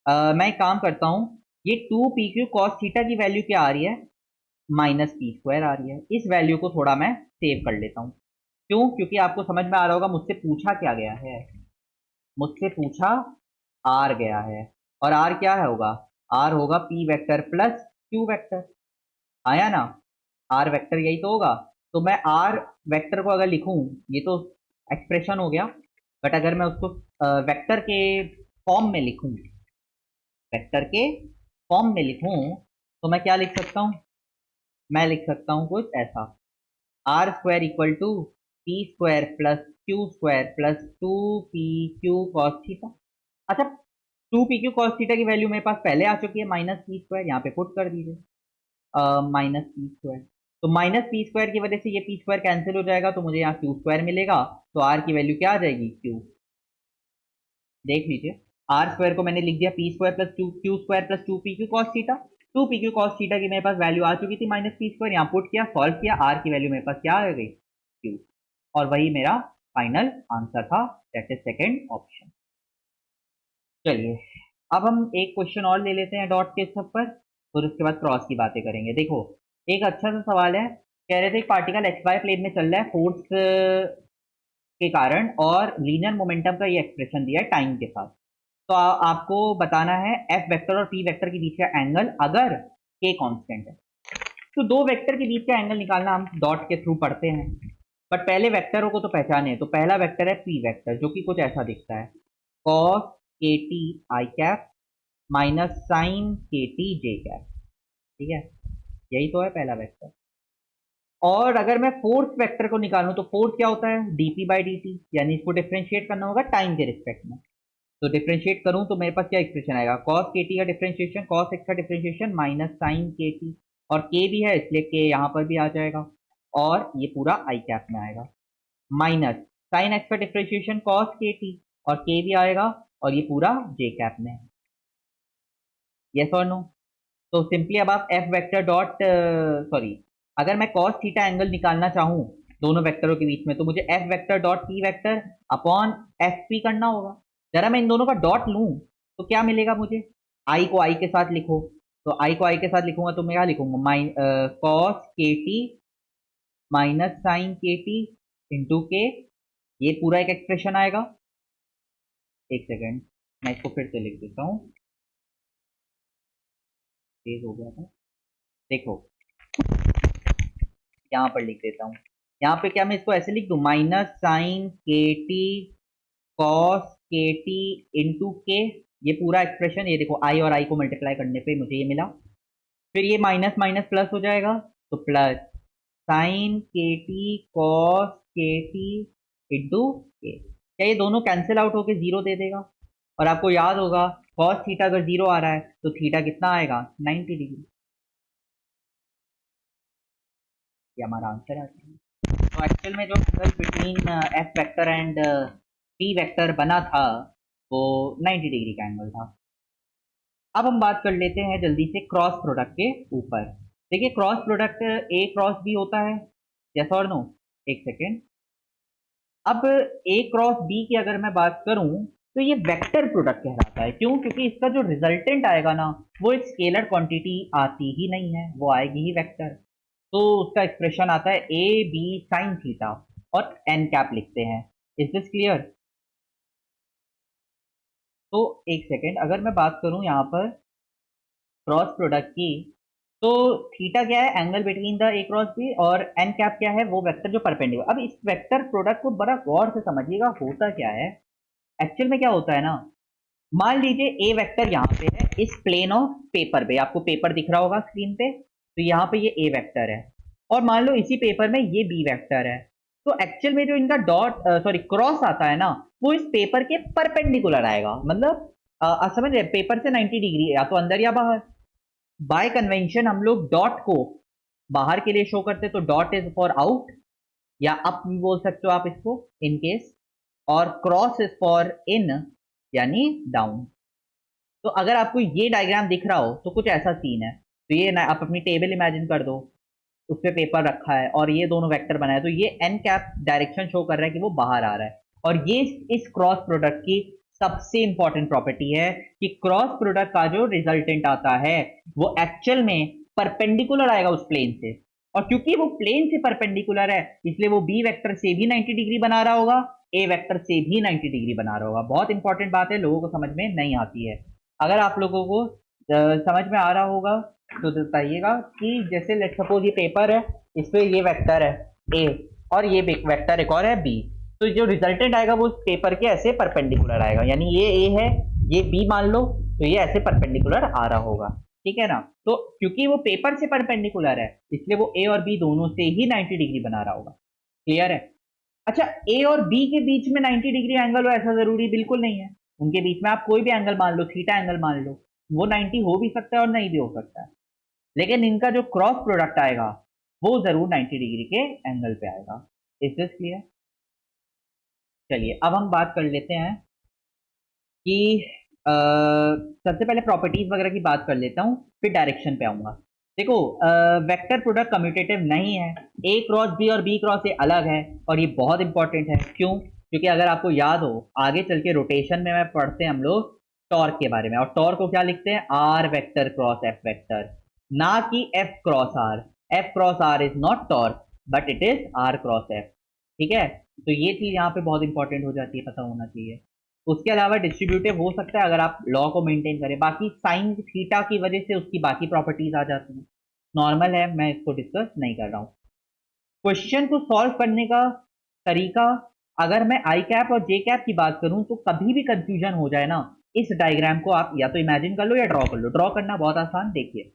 मैं एक काम करता हूँ, ये 2PQ कॉस थीटा की वैल्यू क्या आ रही है? -P² आ रही है। इस वैल्यू को थोड़ा मैं सेव कर लेता हूँ। क्यों? क्योंकि आपको समझ में आ रहा होगा मुझसे पूछा क्या गया है। मुझसे पूछा आर गया है, और आर क्या है होगा? आर होगा P vector plus Q vector. आया ना? आर वेक्टर यही तो होगा। तो मैं आर वेक्टर को अगर लिखूं, ये तो एक्सप्रेशन हो गया, बट अगर मैं उसको वेक्टर के फॉर्म में लिखूं, वेक्टर के फॉर्म में लिखूं तो मैं क्या लिख सकता हूं? मैं लिख सकता हूं कुछ ऐसा, R square equal to P square plus Q square plus 2PQ cos theta. अच्छा, 2PQ कॉस थीटा की वैल्यू मेरे पास पहले आ चुकी है -P², यहाँ पे पुट कर दीजिए -P²। तो -P² की वजह से ये P² कैंसिल हो जाएगा तो मुझे यहाँ Q² मिलेगा। तो R की वैल्यू क्या आ जाएगी? Q। देख लीजिए आर स्क्वायर को मैंने लिख दिया P square plus two Q square plus two P Q cos theta. Two P Q cos theta की मेरे पास वैल्यू आ चुकी थी माइनस पी स्क्वायर, यहाँ पुट किया, सॉल्व किया, आर की वैल्यू मेरे पास क्या आ गई, क्यू। और वही मेरा फाइनल आंसर था, दैट इज सेकेंड ऑप्शन। चलिए अब हम एक क्वेश्चन और ले लेते हैं डॉट के सब पर, फिर उसके बाद क्रॉस की बातें करेंगे। देखो एक अच्छा सा सवाल है, कह रहे थे एक पार्टिकल एक्स वाई प्लेन में चल रहा है फोर्स के कारण और लीनियर मोमेंटम का ये एक्सप्रेशन दिया है टाइम के साथ। तो आपको बताना है एफ वेक्टर और पी वेक्टर के बीच का एंगल अगर के कांस्टेंट है। तो दो वेक्टर के बीच का एंगल निकालना हम डॉट के थ्रू पढ़ते हैं, बट पहले वेक्टरों को तो पहचाने। तो पहला वेक्टर है पी वेक्टर, जो कि कुछ ऐसा दिखता है, cos K T I cap minus sine K T J cap. ठीक है, यही तो है पहला वेक्टर। और अगर मैं फोर्थ वेक्टर को निकालूं तो फोर्थ क्या होता है, डीपी बाई डी टी, यानी इसको डिफ्रेंशिएट करना होगा टाइम के रिस्पेक्ट में। तो डिफ्रेंशिएट करूं तो मेरे पास क्या एक्सप्रेशन आएगा, कॉस के टी का डिफ्रेंशिएशन, कॉस एक्स का differentiation minus sine K T, और के भी है इसलिए के यहाँ पर भी आ जाएगा, और ये पूरा आई कैप में आएगा, माइनस साइन एक्स का डिफ्रेंशिएशन कॉस के टी, और के भी आएगा, और ये पूरा जे कैप में है। यस और नो? तो सिंपली अब आप एफ वेक्टर डॉट सॉरी, अगर मैं कॉस थीटा एंगल निकालना चाहूं दोनों वेक्टरों के बीच में, तो मुझे F vector dot P vector upon F P करना होगा। जरा मैं इन दोनों का डॉट लूं तो क्या मिलेगा मुझे, आई को आई के साथ लिखो, तो आई को आई के साथ लिखूंगा तो मैं क्या लिखूंगा, cos K T minus sine K T into के, ये पूरा एक एक्सप्रेशन आएगा। एक सेकेंड मैं इसको फिर से लिख देता हूँ, तेज हो गया था। देखो यहाँ पर लिख देता हूँ, यहाँ पे क्या मैं इसको ऐसे लिख दूं, minus sine K T cos K T into के, ये पूरा एक्सप्रेशन, ये देखो आई और आई को मल्टीप्लाई करने पे मुझे ये मिला, फिर ये माइनस माइनस प्लस हो जाएगा, तो plus sign K T cos K T into के, क्या ये दोनों कैंसिल आउट होके जीरो दे देगा। और आपको याद होगा कॉस थीटा अगर जीरो आ रहा है तो थीटा कितना आएगा, 90 डिग्री। ये हमारा आंसर है। तो एक्चुअल में जो angle between F vector and P vector बना था वो 90 डिग्री का एंगल था। अब हम बात कर लेते हैं जल्दी से क्रॉस प्रोडक्ट के ऊपर। देखिए cross product A cross B होता है, यस और नो? एक सेकेंड, अब ए क्रॉस बी की अगर मैं बात करूं तो ये वेक्टर प्रोडक्ट कहलाता है। क्यों? क्योंकि इसका जो रिजल्टेंट आएगा ना वो एक स्केलर क्वांटिटी आती ही नहीं है, वो आएगी ही वेक्टर। तो उसका एक्सप्रेशन आता है ए बी साइन थीटा, और एन कैप लिखते हैं। Is this clear? तो एक सेकेंड, अगर मैं बात करूं यहाँ पर क्रॉस प्रोडक्ट की, तो थीटा क्या है, angle between the A cross B, और एन कैप क्या है, वो वेक्टर जो परपेंडिकुलर। अब इस वेक्टर प्रोडक्ट को बड़ा गौर से समझिएगा, होता क्या है एक्चुअल में, क्या होता है ना, मान लीजिए ए वेक्टर यहाँ पे है इस प्लेन ऑफ पेपर पे, आपको पेपर दिख रहा होगा स्क्रीन पे, तो यहाँ पे ये ए वेक्टर है, और मान लो इसी पेपर में ये बी वेक्टर है। तो एक्चुअल में जो इनका डॉट सॉरी क्रॉस आता है ना, वो इस पेपर के परपेंडिकुलर आएगा, मतलब समझ रहे, पेपर से 90 डिग्री, या तो अंदर या बाहर। बाय कन्वेंशन हम लोग डॉट को बाहर के लिए शो करते, तो डॉट इज फॉर आउट, या अप भी बोल सकते हो आप इसको इन केस, और क्रॉस इज फॉर इन यानी डाउन। तो अगर आपको ये डायग्राम दिख रहा हो तो कुछ ऐसा सीन है, तो ये ना आप अपनी टेबल इमेजिन कर दो, उस पर पेपर रखा है और ये दोनों वेक्टर बनाए, तो ये एन कैप डायरेक्शन शो कर रहा है कि वो बाहर आ रहा है। और ये इस क्रॉस प्रोडक्ट की सबसे इंपॉर्टेंट प्रॉपर्टी है कि क्रॉस प्रोडक्ट का जो रिजल्टेंट आता है वो एक्चुअल में परपेंडिकुलर आएगा उस प्लेन से, और क्योंकि वो प्लेन से परपेंडिकुलर है इसलिए वो बी वेक्टर से भी 90 डिग्री बना रहा होगा, ए वेक्टर से भी 90 डिग्री बना रहा होगा। बहुत इंपॉर्टेंट बात है, लोगों को समझ में नहीं आती है। अगर आप लोगों को समझ में आ रहा होगा तो बताइएगा कि जैसे लेट सपोज ये पेपर है, इस पे ये वेक्टर है ए, और ये वेक्टर एक और है बी, तो जो रिजल्टेंट आएगा वो पेपर के ऐसे परपेंडिकुलर आएगा, यानी ये ए है ये बी मान लो, तो ये ऐसे परपेंडिकुलर आ रहा होगा। ठीक है ना? तो क्योंकि वो पेपर से परपेंडिकुलर है इसलिए वो ए और बी दोनों से ही 90 डिग्री बना रहा होगा। क्लियर है? अच्छा, ए और बी के बीच में 90 डिग्री एंगल हो ऐसा जरूरी बिल्कुल नहीं है, उनके बीच में आप कोई भी एंगल मान लो, थीटा एंगल मान लो, वो 90 हो भी सकता है और नहीं भी हो सकता है, लेकिन इनका जो क्रॉस प्रोडक्ट आएगा वो जरूर 90 डिग्री के एंगल पे आएगा। Is this clear? चलिए अब हम बात कर लेते हैं कि सबसे पहले प्रॉपर्टीज वगैरह की बात कर लेता हूँ, फिर डायरेक्शन पे आऊंगा। देखो, वेक्टर प्रोडक्ट कम्यूटेटिव नहीं है, ए क्रॉस बी और बी क्रॉस ए अलग है, और ये बहुत इंपॉर्टेंट है। क्यों? क्योंकि अगर आपको याद हो, आगे चल के रोटेशन में पढ़ते हैं हम लोग टॉर्क के बारे में, और टॉर्क को क्या लिखते हैं? R vector cross F vector, ना कि F cross R. F cross R is not torque, but it is R cross F. ठीक है, तो ये चीज यहाँ पे बहुत इंपॉर्टेंट हो जाती है, पता होना चाहिए। उसके अलावा डिस्ट्रीब्यूटिव हो सकता है अगर आप लॉ को मेंटेन करें, बाकी साइन थीटा की वजह से उसकी बाकी प्रॉपर्टीज आ जाती हैं। नॉर्मल है, मैं इसको डिस्कस नहीं कर रहा हूँ। क्वेश्चन को सॉल्व करने का तरीका, अगर मैं आई कैप और जे कैप की बात करूं तो कभी भी कंफ्यूजन हो जाए ना, इस डायग्राम को आप या तो इमेजिन कर लो या ड्रॉ कर लो। ड्रॉ करना बहुत आसान, देखिए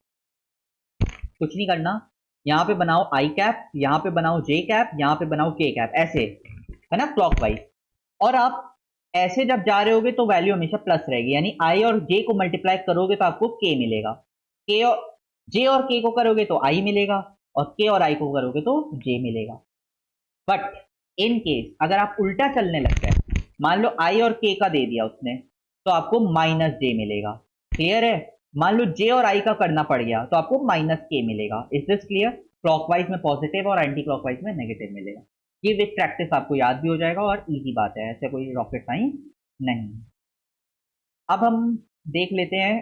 कुछ नहीं करना, यहाँ पे बनाओ आई कैप, यहाँ पे बनाओ जे कैप, यहाँ पे बनाओ के कैप, ऐसे है ना, क्लॉकवाइज। और आप ऐसे जब जा रहे होगे तो वैल्यू हमेशा प्लस रहेगी, यानी आई और जे को मल्टीप्लाई करोगे तो आपको के मिलेगा, के और जे और के को करोगे तो आई मिलेगा, और के और आई को करोगे तो जे मिलेगा। बट इन केस अगर आप उल्टा चलने लग गए, मान लो आई और के का दे दिया उसने, तो आपको माइनस जे मिलेगा। क्लियर है? मान लो जे और आई का करना पड़ गया तो आपको माइनस के मिलेगा। Is this clear? क्लॉकवाइज में पॉजिटिव और एंटी क्लॉकवाइज में नेगेटिव मिलेगा। ये विद प्रैक्टिस आपको याद भी हो जाएगा, और इजी बात है, ऐसे कोई रॉकेट साइंस नहीं। अब हम देख लेते हैं,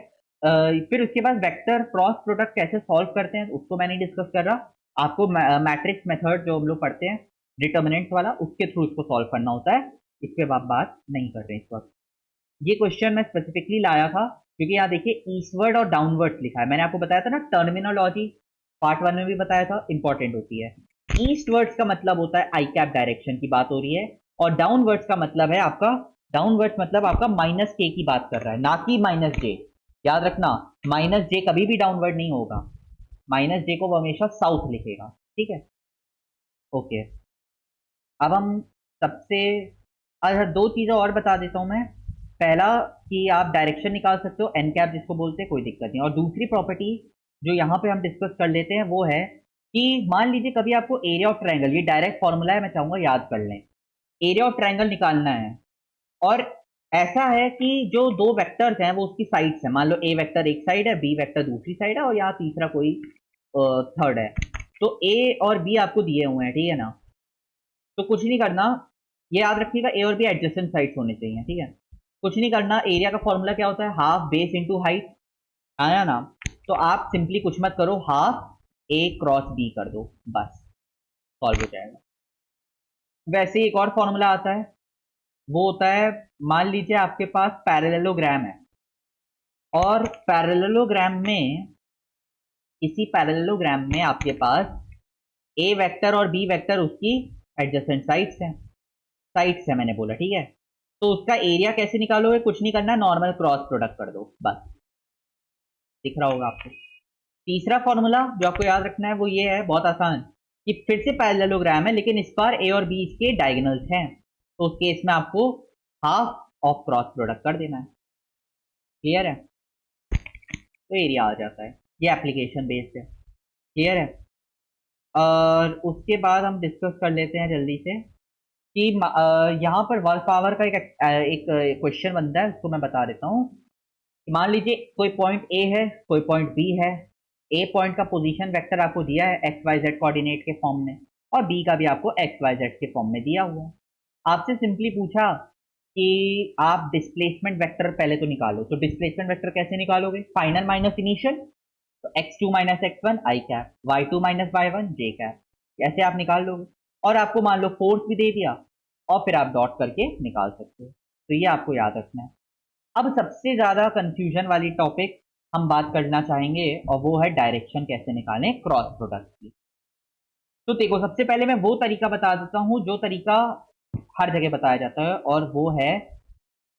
फिर उसके बाद वेक्टर क्रॉस प्रोडक्ट कैसे सॉल्व करते हैं उसको मैं नहीं डिस्कस कर रहा। आपको मैट्रिक्स मेथड जो हम लोग पढ़ते हैं डिटर्मिनेंट्स वाला, उसके थ्रू इसको सॉल्व करना होता है। इस पे आप बात नहीं कर रहे हैं इस वक्त। ये क्वेश्चन मैं स्पेसिफिकली लाया था क्योंकि यहाँ देखिए ईस्टवर्ड और डाउनवर्ड लिखा है। मैंने आपको बताया था ना, टर्मिनोलॉजी पार्ट 1 में भी बताया था, इंपॉर्टेंट होती है। ईस्टवर्ड्स का मतलब होता है आई कैप डायरेक्शन की बात हो रही है, और डाउनवर्ड्स का मतलब है आपका, डाउनवर्ड्स मतलब आपका माइनस के की बात कर रहा है, ना कि माइनस जे। याद रखना, माइनस जे कभी भी डाउनवर्ड नहीं होगा, माइनस जे को वो हमेशा साउथ लिखेगा। ठीक है, ओके। अब हम सबसे, अच्छा दो चीजें और बता देता हूं मैं। पहला कि आप डायरेक्शन निकाल सकते हो, एन कैप जिसको बोलते हैं, कोई दिक्कत नहीं। और दूसरी प्रॉपर्टी जो यहाँ पे हम डिस्कस कर लेते हैं वो है कि मान लीजिए कभी आपको एरिया ऑफ ट्रायंगल, ये डायरेक्ट फॉर्मूला है, मैं चाहूंगा याद कर लें। एरिया ऑफ ट्रायंगल निकालना है, और ऐसा है कि जो दो वेक्टर्स हैं वो उसकी साइड्स हैं। मान लो ए वेक्टर एक साइड है, बी वेक्टर दूसरी साइड है, और यहाँ तीसरा कोई थर्ड है। तो ए और बी आपको दिए हुए हैं, ठीक है ना? तो कुछ नहीं करना, ये याद रखिएगा ए और बी एडजेसेंट साइड्स होने चाहिए, ठीक है। कुछ नहीं करना, एरिया का फॉर्मूला क्या होता है? हाफ बेस इंटू हाइट, आया ना? तो आप सिंपली कुछ मत करो, हाफ ए क्रॉस बी कर दो, बस सॉल्व हो जाएगा। वैसे ही एक और फॉर्मूला आता है, वो होता है, मान लीजिए आपके पास पैरेललोग्राम है, और पैरेललोग्राम में, इसी पैरेललोग्राम में आपके पास ए वेक्टर और बी वेक्टर उसकी एडजेसेंट साइड्स हैं, साइड्स है मैंने बोला, ठीक है। तो उसका एरिया कैसे निकालोगे? कुछ नहीं करना, नॉर्मल क्रॉस प्रोडक्ट कर दो, बस। दिख रहा होगा आपको। तीसरा फॉर्मूला जो आपको याद रखना है वो ये है, बहुत आसान, कि फिर से पैरेललोग्राम है लेकिन इस बार ए और बी के डायगोनल्स हैं, तो उस केस में आपको हाफ ऑफ क्रॉस प्रोडक्ट कर देना है। क्लियर है? तो एरिया आ जाता है, ये एप्लीकेशन बेस्ड है। क्लियर है? और उसके बाद हम डिस्कस कर लेते हैं जल्दी से कि यहाँ पर वर्क पावर का एक क्वेश्चन बनता है, उसको मैं बता देता हूँ। मान लीजिए कोई पॉइंट ए है, कोई पॉइंट बी है। ए पॉइंट का पोजीशन वेक्टर आपको दिया है एक्स वाई जेड कोऑर्डिनेट के फॉर्म में, और बी का भी आपको एक्स वाई जेड के फॉर्म में दिया हुआ है। आपसे सिंपली पूछा कि आप डिस्प्लेसमेंट वेक्टर पहले तो निकालो, तो डिस्प्लेसमेंट वेक्टर कैसे निकालोगे? फाइनल माइनस इनिशियल, तो x2 माइनस x1 आई कैप, y2 माइनस y1 जे कैप, ऐसे आप निकाल लोगे। और आपको मान लो फोर्स भी दे दिया, और फिर आप डॉट करके निकाल सकते हो। तो ये आपको याद रखना है। अब सबसे ज्यादा कंफ्यूजन वाली टॉपिक हम बात करना चाहेंगे, और वो है डायरेक्शन कैसे निकालें क्रॉस प्रोडक्ट की। तो देखो, सबसे पहले मैं वो तरीका बता देता हूँ जो तरीका हर जगह बताया जाता है, और वो है,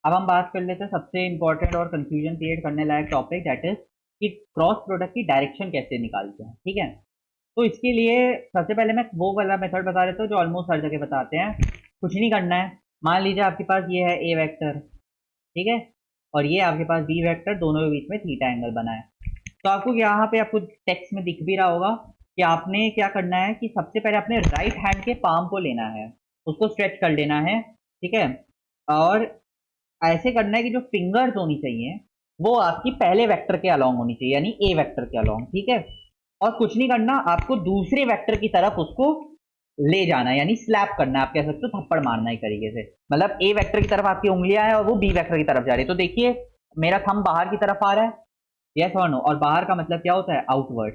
अब हम बात कर लेते हैं सबसे इंपॉर्टेंट और कंफ्यूजन क्रिएट करने लायक टॉपिक, दैट इज कि क्रॉस प्रोडक्ट की डायरेक्शन कैसे निकालते हैं। ठीक है, तो इसके लिए सबसे पहले मैं वो वाला मेथड बता देता हूँ जो ऑलमोस्ट हर जगह बताते हैं। कुछ नहीं करना है, मान लीजिए आपके पास ये है ए वेक्टर, ठीक है, और ये आपके पास बी वेक्टर, दोनों के बीच में थीटा एंगल बना है। तो आपको यहाँ पे आपको टेक्स्ट में दिख भी रहा होगा कि आपने क्या करना है कि सबसे पहले अपने राइट हैंड के पाम को लेना है, उसको स्ट्रेच कर लेना है, ठीक है। और ऐसे करना है कि जो फिंगर्स होनी चाहिए वो आपकी पहले वेक्टर के अलोंग होनी चाहिए, यानी ए वेक्टर के अलोंग, ठीक है। और कुछ नहीं करना, आपको दूसरे वेक्टर की तरफ उसको ले जाना है, यानी स्लैप करना है, आप कह सकते हो थप्पड़ मारना एक तरीके से। मतलब ए वेक्टर की तरफ आपकी उंगलियां हैं और वो बी वेक्टर की तरफ जा रही है। तो देखिए मेरा थंब बाहर की तरफ आ रहा है, यस और नो, और बाहर का मतलब क्या होता है, आउटवर्ड।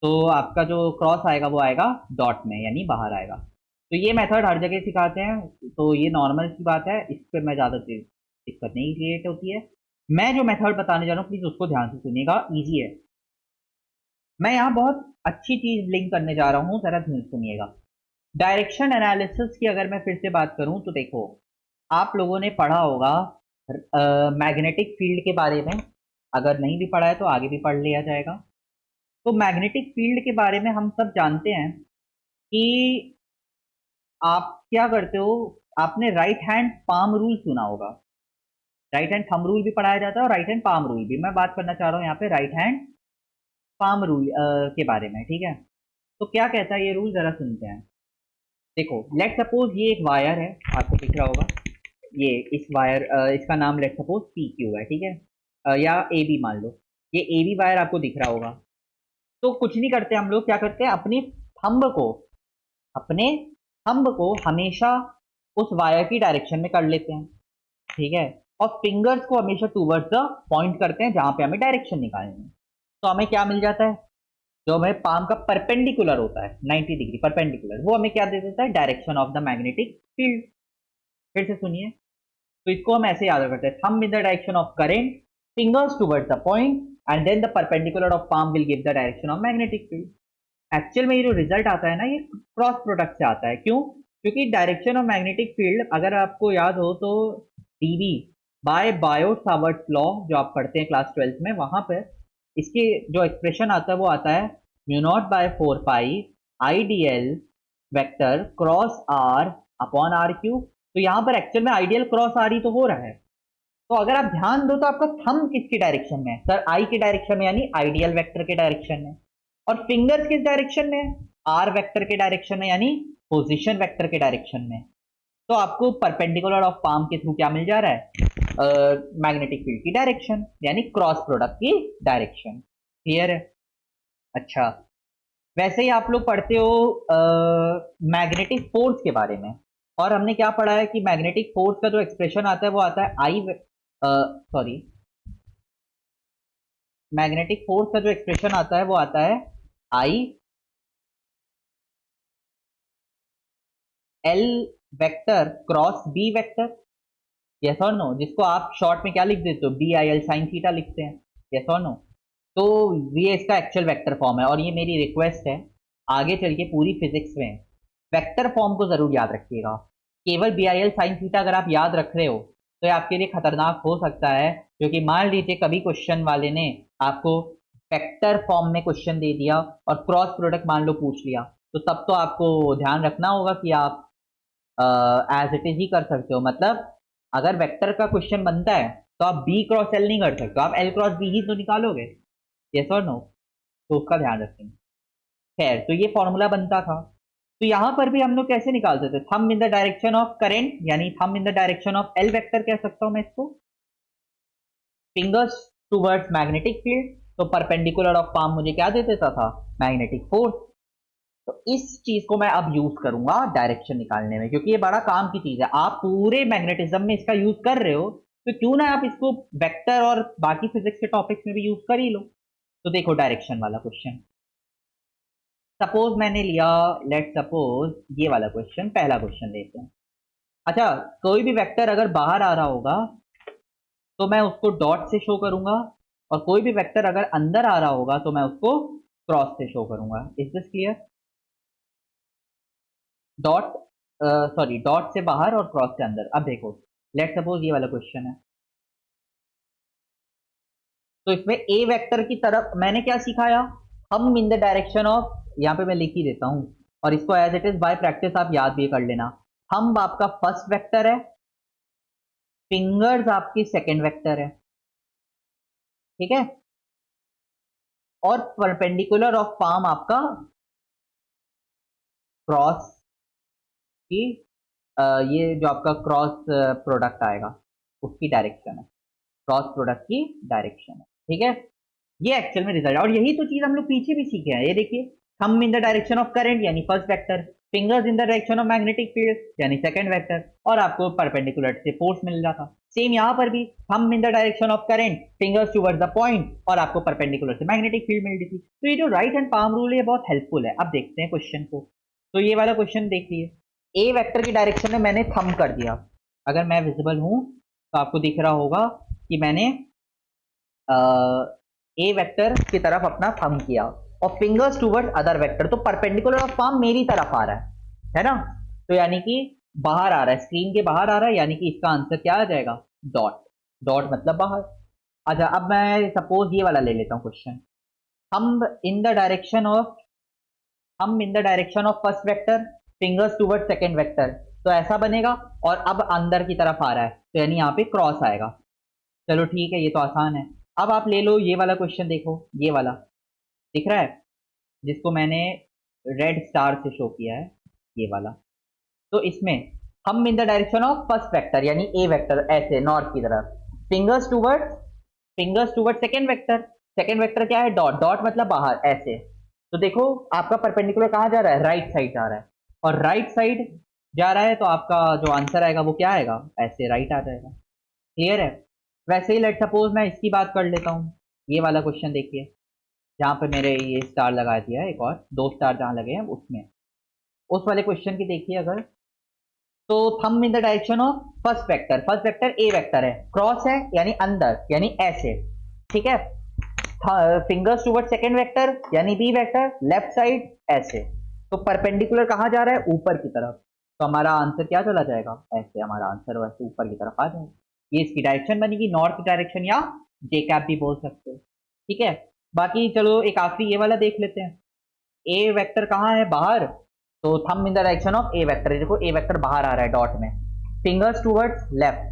तो आपका जो क्रॉस आएगा वो आएगा डॉट में, यानी बाहर आएगा। तो ये मेथड हर जगह सिखाते हैं, तो ये नॉर्मल सी बात है, इस पर मैं ज़्यादा दिक्कत नहीं क्रिएट होती है। मैं जो मेथड बताने जा रहा हूँ प्लीज उसको ध्यान से सुनिएगा, इजी है। मैं यहाँ बहुत अच्छी चीज लिंक करने जा रहा हूँ, जरा ध्यान सुनिएगा। डायरेक्शन एनालिसिस की अगर मैं फिर से बात करूं तो देखो, आप लोगों ने पढ़ा होगा मैग्नेटिक फील्ड के बारे में, अगर नहीं भी पढ़ा है तो आगे भी पढ़ लिया जाएगा। तो मैग्नेटिक फील्ड के बारे में हम सब जानते हैं कि आप क्या करते हो, आपने राइट हैंड पाम रूल सुना होगा। राइट हैंड थंब रूल भी पढ़ाया जाता है और राइट हैंड पाम रूल भी। मैं बात करना चाह रहा हूँ यहाँ पे राइट हैंड पाम रूल के बारे में, ठीक है। तो क्या कहता है ये रूल, जरा सुनते हैं। देखो लेट सपोज ये एक वायर है, आपको दिख रहा होगा, ये इस वायर इसका नाम लेट सपोज पी क्यू है, ठीक है। या ए बी मान लो, ये ए बी वायर आपको दिख रहा होगा। तो कुछ नहीं करते हम लोग, क्या करते हैं, थंब को अपने थंब को हमेशा उस वायर की डायरेक्शन में कर लेते हैं, ठीक है। और फिंगर्स को हमेशा टूवर्ड्स द पॉइंट करते हैं जहां पे हमें डायरेक्शन निकालनी है। तो हमें क्या मिल जाता है, जो हमें पाम का परपेंडिकुलर होता है 90 डिग्री परपेंडिकुलर, वो हमें क्या दे देता है, direction of the magnetic field. फिर से सुनिए, तो इसको हम ऐसे याद करते हैं, thumb in the direction of current, fingers towards the point, and then the perpendicular of palm will give the direction of magnetic field. Actual में ये जो रिजल्ट आता है ना, ये क्रॉस प्रोडक्ट से आता है। क्यों? क्योंकि डायरेक्शन ऑफ मैग्नेटिक फील्ड अगर आपको याद हो तो DV by Biot Savart's law जो आप पढ़ते हैं क्लास 12th में, वहां पर इसके जो एक्सप्रेशन आता है वो आता है mu naught by 4 pi I D L vector cross R upon R cube. तो यहाँ पर एक्चुअल में आइडियल क्रॉस आर ही तो हो रहा है। तो अगर आप ध्यान दो तो आपका थंब किसकी डायरेक्शन में है, सर आई की डायरेक्शन में, यानी आइडियल वेक्टर के डायरेक्शन में। और फिंगर्स किस डायरेक्शन में है, आर वेक्टर के डायरेक्शन में, यानी पोजीशन वेक्टर के डायरेक्शन में। तो आपको परपेंडिकुलर ऑफ पाम के थ्रू क्या मिल जा रहा है, मैग्नेटिक फील्ड की डायरेक्शन, यानी क्रॉस प्रोडक्ट की डायरेक्शन। क्लियर है? अच्छा, वैसे ही आप लोग पढ़ते हो मैग्नेटिक फोर्स के बारे में, और हमने क्या पढ़ा है कि मैग्नेटिक फोर्स का जो एक्सप्रेशन आता है वो आता है आई, सॉरी, मैग्नेटिक फोर्स का जो एक्सप्रेशन आता है वो आता है I L vector cross B vector, yes और नो, जिसको आप शॉर्ट में क्या लिख देते हो, B I L sine theta लिखते हैं, यस और नो। तो ये इसका एक्चुअल वेक्टर फॉर्म है, और ये मेरी रिक्वेस्ट है आगे चल के पूरी फिजिक्स में वेक्टर फॉर्म को जरूर याद रखिएगा। केवल B I L sine theta अगर आप याद रख रहे हो तो ये आपके लिए खतरनाक हो सकता है, क्योंकि मान लीजिए कभी क्वेश्चन वाले ने आपको वेक्टर फॉर्म में क्वेश्चन दे दिया और क्रॉस प्रोडक्ट मान लो पूछ लिया, तो तब तो आपको ध्यान रखना होगा कि आप एज इट इज ही कर सकते हो। मतलब अगर वेक्टर का क्वेश्चन बनता है तो आप बी क्रॉस एल नहीं कर सकते, आप एल क्रॉस बी ही तो निकालोगे, यस और नो। तो उसका ध्यान रखेंगे। खैर, तो ये फॉर्मूला बनता था। तो यहां पर भी हम लोग कैसे निकालते थे, thumb in the direction of current, यानी thumb in the direction of L vector कह सकता हूं मैं इसको, फिंगर्स टुवर्ड्स मैग्नेटिक फील्ड, तो परपेंडिकुलर ऑफ पाम मुझे क्या दे देता था, मैग्नेटिक फोर्स। तो इस चीज को मैं अब यूज करूंगा डायरेक्शन निकालने में, क्योंकि ये बड़ा काम की चीज है। आप पूरे मैग्नेटिज्म में इसका यूज कर रहे हो, तो क्यों ना आप इसको वेक्टर और बाकी फिजिक्स के टॉपिक्स में भी यूज कर ही लो। तो देखो डायरेक्शन वाला क्वेश्चन, सपोज मैंने लिया, लेट सपोज ये वाला क्वेश्चन, पहला क्वेश्चन लेते हैं। अच्छा, कोई भी वेक्टर अगर बाहर आ रहा होगा तो मैं उसको डॉट से शो करूंगा, और कोई भी वेक्टर अगर अंदर आ रहा होगा तो मैं उसको क्रॉस से शो करूंगा। Is this clear? Dot, sorry, dot से बाहर और क्रॉस से अंदर। अब देखो, लेट सपोज ये वाला क्वेश्चन है, तो इसमें ए वेक्टर की तरफ मैंने क्या सिखाया, हम इन द डायरेक्शन ऑफ, यहाँ पे मैं लिख ही देता हूं, और इसको as it is by practice आप याद भी कर लेना। हम आपका फर्स्ट वेक्टर है, फिंगर्स आपकी सेकंड वेक्टर है, ठीक है, और परपेंडिकुलर ऑफ पाम आपका क्रॉस की, ये जो आपका क्रॉस प्रोडक्ट आएगा, उसकी डायरेक्शन है, क्रॉस प्रोडक्ट की डायरेक्शन है। ठीक है, ये एक्चुअल में रिजल्ट है। और यही तो चीज हम लोग पीछे भी सीखे हैं। ये देखिए, thumb in the direction of current यानी first vector, fingers in the direction of magnetic field यानी सेकंड वेक्टर, और आपको परपेंडिकुलर से फोर्स मिल रहा था। सेम यहाँ पर भी thumb in the direction of current, fingers towards the point, और आपको परपेंडिकुलर से मैग्नेटिक फील्ड मिल रही थी। तो ये जो राइट हैंड पाम रूल है बहुत हेल्पफुल है। अब देखते हैं क्वेश्चन को। तो ये वाला क्वेश्चन देखिए, ए वेक्टर की डायरेक्शन में मैंने थंब कर दिया। अगर मैं विजिबल हूं तो आपको दिख रहा होगा कि मैंने ए वेक्टर की तरफ अपना थंब किया और फिंगर्स टुवर्ड्स अदर वेक्टर, तो परपेंडिकुलर ऑफ पाम मेरी तरफ आ रहा है ना। तो यानी कि बाहर आ रहा है, स्क्रीन के बाहर आ रहा है, यानी कि इसका आंसर क्या आ जाएगा, डॉट। डॉट मतलब बाहर। अच्छा, अब मैं सपोज ये वाला ले लेता हूँ question, thumb in the direction of, thumb in the direction of first vector, fingers towards second vector, तो ऐसा बनेगा। और अब अंदर की तरफ आ रहा है, तो यानी यहाँ पे क्रॉस आएगा। चलो ठीक है, ये तो आसान है। अब आप ले लो ये वाला क्वेश्चन, देखो ये वाला दिख रहा है, जिसको मैंने रेड स्टार से शो किया है, ये वाला। तो इसमें हम इन the direction of first vector यानी ए वेक्टर, ऐसे नॉर्थ की तरफ, fingers towards, fingers towards second vector, second vector क्या है, डॉट। डॉट मतलब बाहर, ऐसे। तो देखो आपका परपेंडिकुलर कहाँ जा रहा है, राइट साइड जा रहा है, और राइट साइड जा रहा है तो आपका जो आंसर आएगा वो क्या आएगा, ऐसे राइट आ जाएगा। क्लियर है। वैसे ही लेट सपोज मैं इसकी बात कर लेता हूँ, ये वाला क्वेश्चन देखिए, जहाँ पे मेरे ये स्टार लगा दिया है, एक और दो स्टार जहाँ लगे हैं उसमें, उस वाले क्वेश्चन की देखिए अगर, तो thumb in the direction of first vector, first vector A vector है, क्रॉस है यानी अंदर, यानी ऐसे। ठीक है, फिंगर्स टुवर्ड सेकंड वेक्टर यानी बी वेक्टर, लेफ्ट साइड ऐसे। तो परपेंडिकुलर कहाँ जा रहा है, ऊपर की तरफ, तो हमारा आंसर क्या चला जाएगा, ऐसे हमारा आंसर वैसे ऊपर की तरफ आ जाएगा। ये इसकी डायरेक्शन बनेगी, नॉर्थ डायरेक्शन या जे कैप भी बोल सकते हो। ठीक है, बाकी चलो एक आखिरी ये वाला देख लेते हैं। ए वेक्टर कहाँ है, बाहर, तो thumb in the direction of A vector, देखो ए वेक्टर बाहर आ रहा है डॉट में, fingers towards left,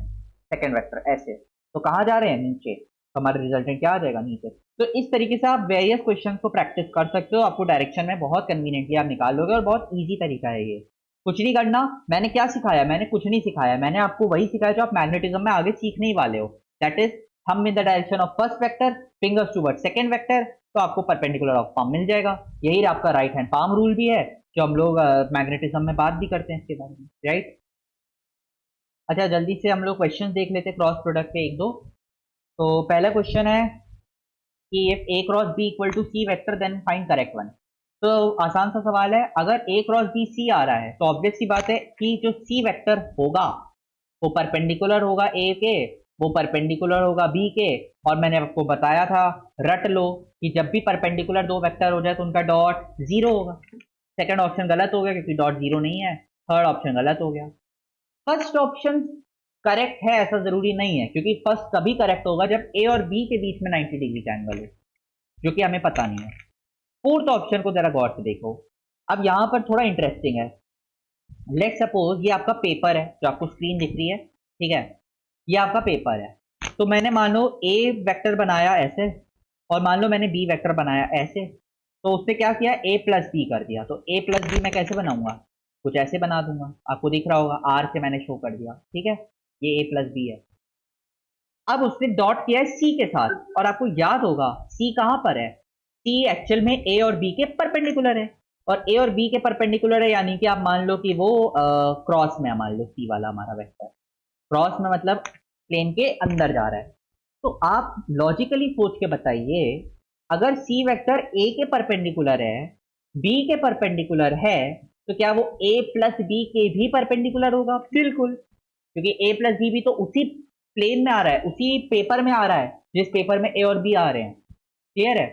second vector ऐसे, तो कहाँ जा रहे हैं, नीचे, तो हमारा रिजल्टेंट क्या आ जाएगा, नीचे। तो इस तरीके से आप वेरियस क्वेश्चन को प्रैक्टिस कर सकते हो, आपको डायरेक्शन में बहुत कन्वीनियंटली आप निकाल लोगे, और बहुत ईजी तरीका है ये। कुछ नहीं करना, मैंने क्या सिखाया, मैंने कुछ नहीं सिखाया, मैंने आपको वही सिखाया जो आप मैग्नेटिज्म में आगे सीखने ही वाले हो, that is thumb in the direction of first vector, fingers towards second vector, तो आपको परपेंडिकुलर ऑफ पाम मिल जाएगा। यही आपका राइट हैंड पाम रूल भी है, जो हम लोग मैग्नेटिज्म में बात भी करते हैं इसके बारे में, राइट। अच्छा, जल्दी से हम लोग क्वेश्चन देख लेते हैं क्रॉस प्रोडक्ट पे एक दो। तो पहला क्वेश्चन है कि if A cross B equal to C vector then find correct one. तो आसान सा सवाल है, अगर ए क्रॉस बी सी आ रहा है तो ऑब्वियस सी बात है कि जो सी वेक्टर होगा वो परपेंडिकुलर होगा ए के, वो परपेंडिकुलर होगा बी के। और मैंने आपको बताया था, रट लो, कि जब भी परपेंडिकुलर दो वेक्टर हो जाए तो उनका डॉट जीरो होगा। सेकंड ऑप्शन गलत हो गया क्योंकि डॉट जीरो नहीं है, थर्ड ऑप्शन गलत हो गया। फर्स्ट ऑप्शन करेक्ट है ऐसा जरूरी नहीं है, क्योंकि फर्स्ट तभी करेक्ट होगा जब ए और बी के बीच में 90 डिग्री का एंगल हो, जो कि हमें पता नहीं है। फोर्थ ऑप्शन को जरा गौर से देखो, अब यहां पर थोड़ा इंटरेस्टिंग है। लेट सपोज ये आपका पेपर है जो आपको स्क्रीन दिख रही है, ठीक है, ये आपका पेपर है। तो मैंने मान लो ए वेक्टर बनाया ऐसे, और मान लो मैंने बी वेक्टर बनाया ऐसे, तो उससे क्या किया, ए प्लस बी कर दिया। तो ए प्लस बी मैं कैसे बनाऊंगा, कुछ ऐसे बना दूंगा, आपको दिख रहा होगा, आर से मैंने शो कर दिया। ठीक है, ये ए प्लस बी है। अब उसने डॉट किया है सी के साथ, और आपको याद होगा सी कहां पर है, सी एक्चुअल में ए और बी के परपेंडिकुलर है, और ए और बी के परपेंडिकुलर है, यानी कि आप मान लो कि वो क्रॉस में है, मान लो सी वाला हमारा वेक्टर क्रॉस में, मतलब प्लेन के अंदर जा रहा है। तो आप लॉजिकली सोच के बताइए, अगर सी वेक्टर ए के परपेंडिकुलर है, बी के परपेंडिकुलर है, तो क्या वो ए प्लस बी के भी परपेंडिकुलर होगा, बिल्कुल, क्योंकि ए प्लस बी भी तो उसी प्लेन में आ रहा है, उसी पेपर में आ रहा है जिस पेपर में ए और बी आ रहे हैं। क्लियर है।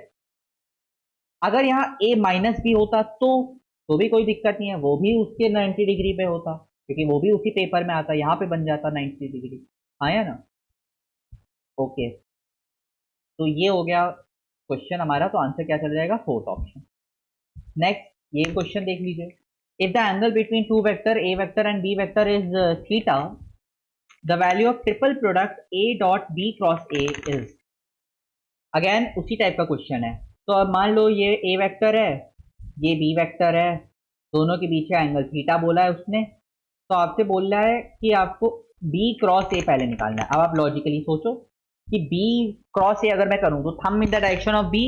अगर यहाँ ए माइनस बी होता तो भी कोई दिक्कत नहीं है, वो भी उसके 90 डिग्री पे होता, क्योंकि वो भी उसी पेपर में आता, यहाँ पे बन जाता 90 डिग्री। आया ना, ओके। तो ये हो गया क्वेश्चन हमारा, तो आंसर क्या चल जाएगा, फोर्थ ऑप्शन। नेक्स्ट ये क्वेश्चन देख लीजिए, if the angle between two vector A vector and B vector is theta, the value of triple product A dot B cross A is. Again उसी type का question है। तो अब मान लो ये ए वेक्टर है, ये बी वेक्टर है, दोनों के बीच का एंगल थीटा बोला है उसने। तो आपसे बोल रहा है कि आपको बी क्रॉस ए पहले निकालना है। अब आप लॉजिकली सोचो कि बी क्रॉस ए अगर मैं करूं तो thumb in the direction of B,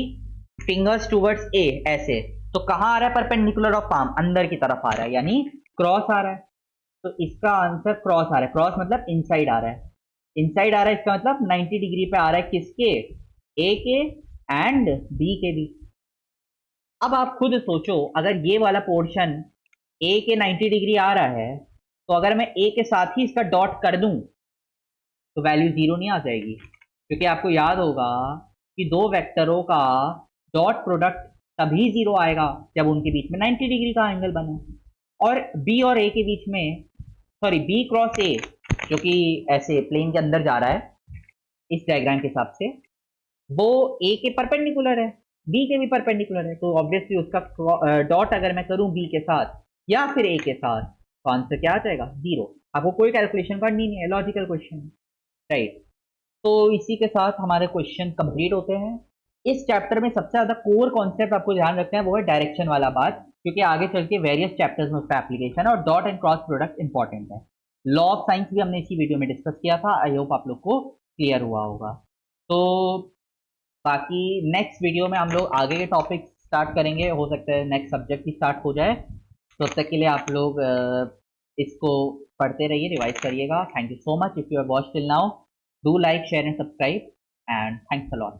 fingers towards A, ऐसे तो कहां आ रहा है? परपेंडिकुलर ऑफ पाम, अंदर की तरफ आ रहा है, यानी क्रॉस आ रहा है। तो इसका आंसर क्रॉस आ रहा है। क्रॉस मतलब इनसाइड आ रहा है, इनसाइड आ रहा है, इसका मतलब 90 डिग्री पे आ रहा है। किसके? ए के एंड बी के बीच। अब आप खुद सोचो, अगर ये वाला पोर्शन ए के 90 डिग्री आ रहा है, तो अगर मैं ए के साथ ही इसका डॉट कर दूं तो वैल्यू जीरो नहीं आ जाएगी, क्योंकि आपको याद होगा कि दो वेक्टरों का डॉट प्रोडक्ट तभी जीरो आएगा जब उनके बीच में 90 डिग्री का एंगल बने। और बी और ए के बीच में, सॉरी बी क्रॉस ए जो कि ऐसे प्लेन के अंदर जा रहा है इस डायग्राम के हिसाब से, वो ए के परपेंडिकुलर है, बी के भी परपेंडिकुलर है, तो ऑब्वियसली उसका डॉट अगर मैं करूं बी के साथ या फिर ए के साथ तो आंसर क्या आ जाएगा? जीरो। आपको कोई कैलकुलेशन करनी नहीं है, लॉजिकल क्वेश्चन, राइट। तो इसी के साथ हमारे क्वेश्चन कंप्लीट होते हैं। इस चैप्टर में सबसे ज्यादा कोर कॉन्सेप्ट आपको ध्यान रखना है वो है डायरेक्शन वाला बात, क्योंकि आगे चल के वेरियस चैप्टर्स में उसका एप्लीकेशन है और dot and cross product important है। लॉ ऑफ साइंस भी हमने इसी वीडियो में डिस्कस किया था, आई होप आप लोग को क्लियर हुआ होगा। तो बाकी नेक्स्ट वीडियो में हम लोग आगे के टॉपिक स्टार्ट करेंगे, हो सकता है नेक्स्ट सब्जेक्ट ही स्टार्ट हो जाए। तो तब तक के लिए आप लोग इसको पढ़ते रहिए, रिवाइज करिएगा। Thank you so much if you have watched till now, do like share and subscribe and thanks a lot.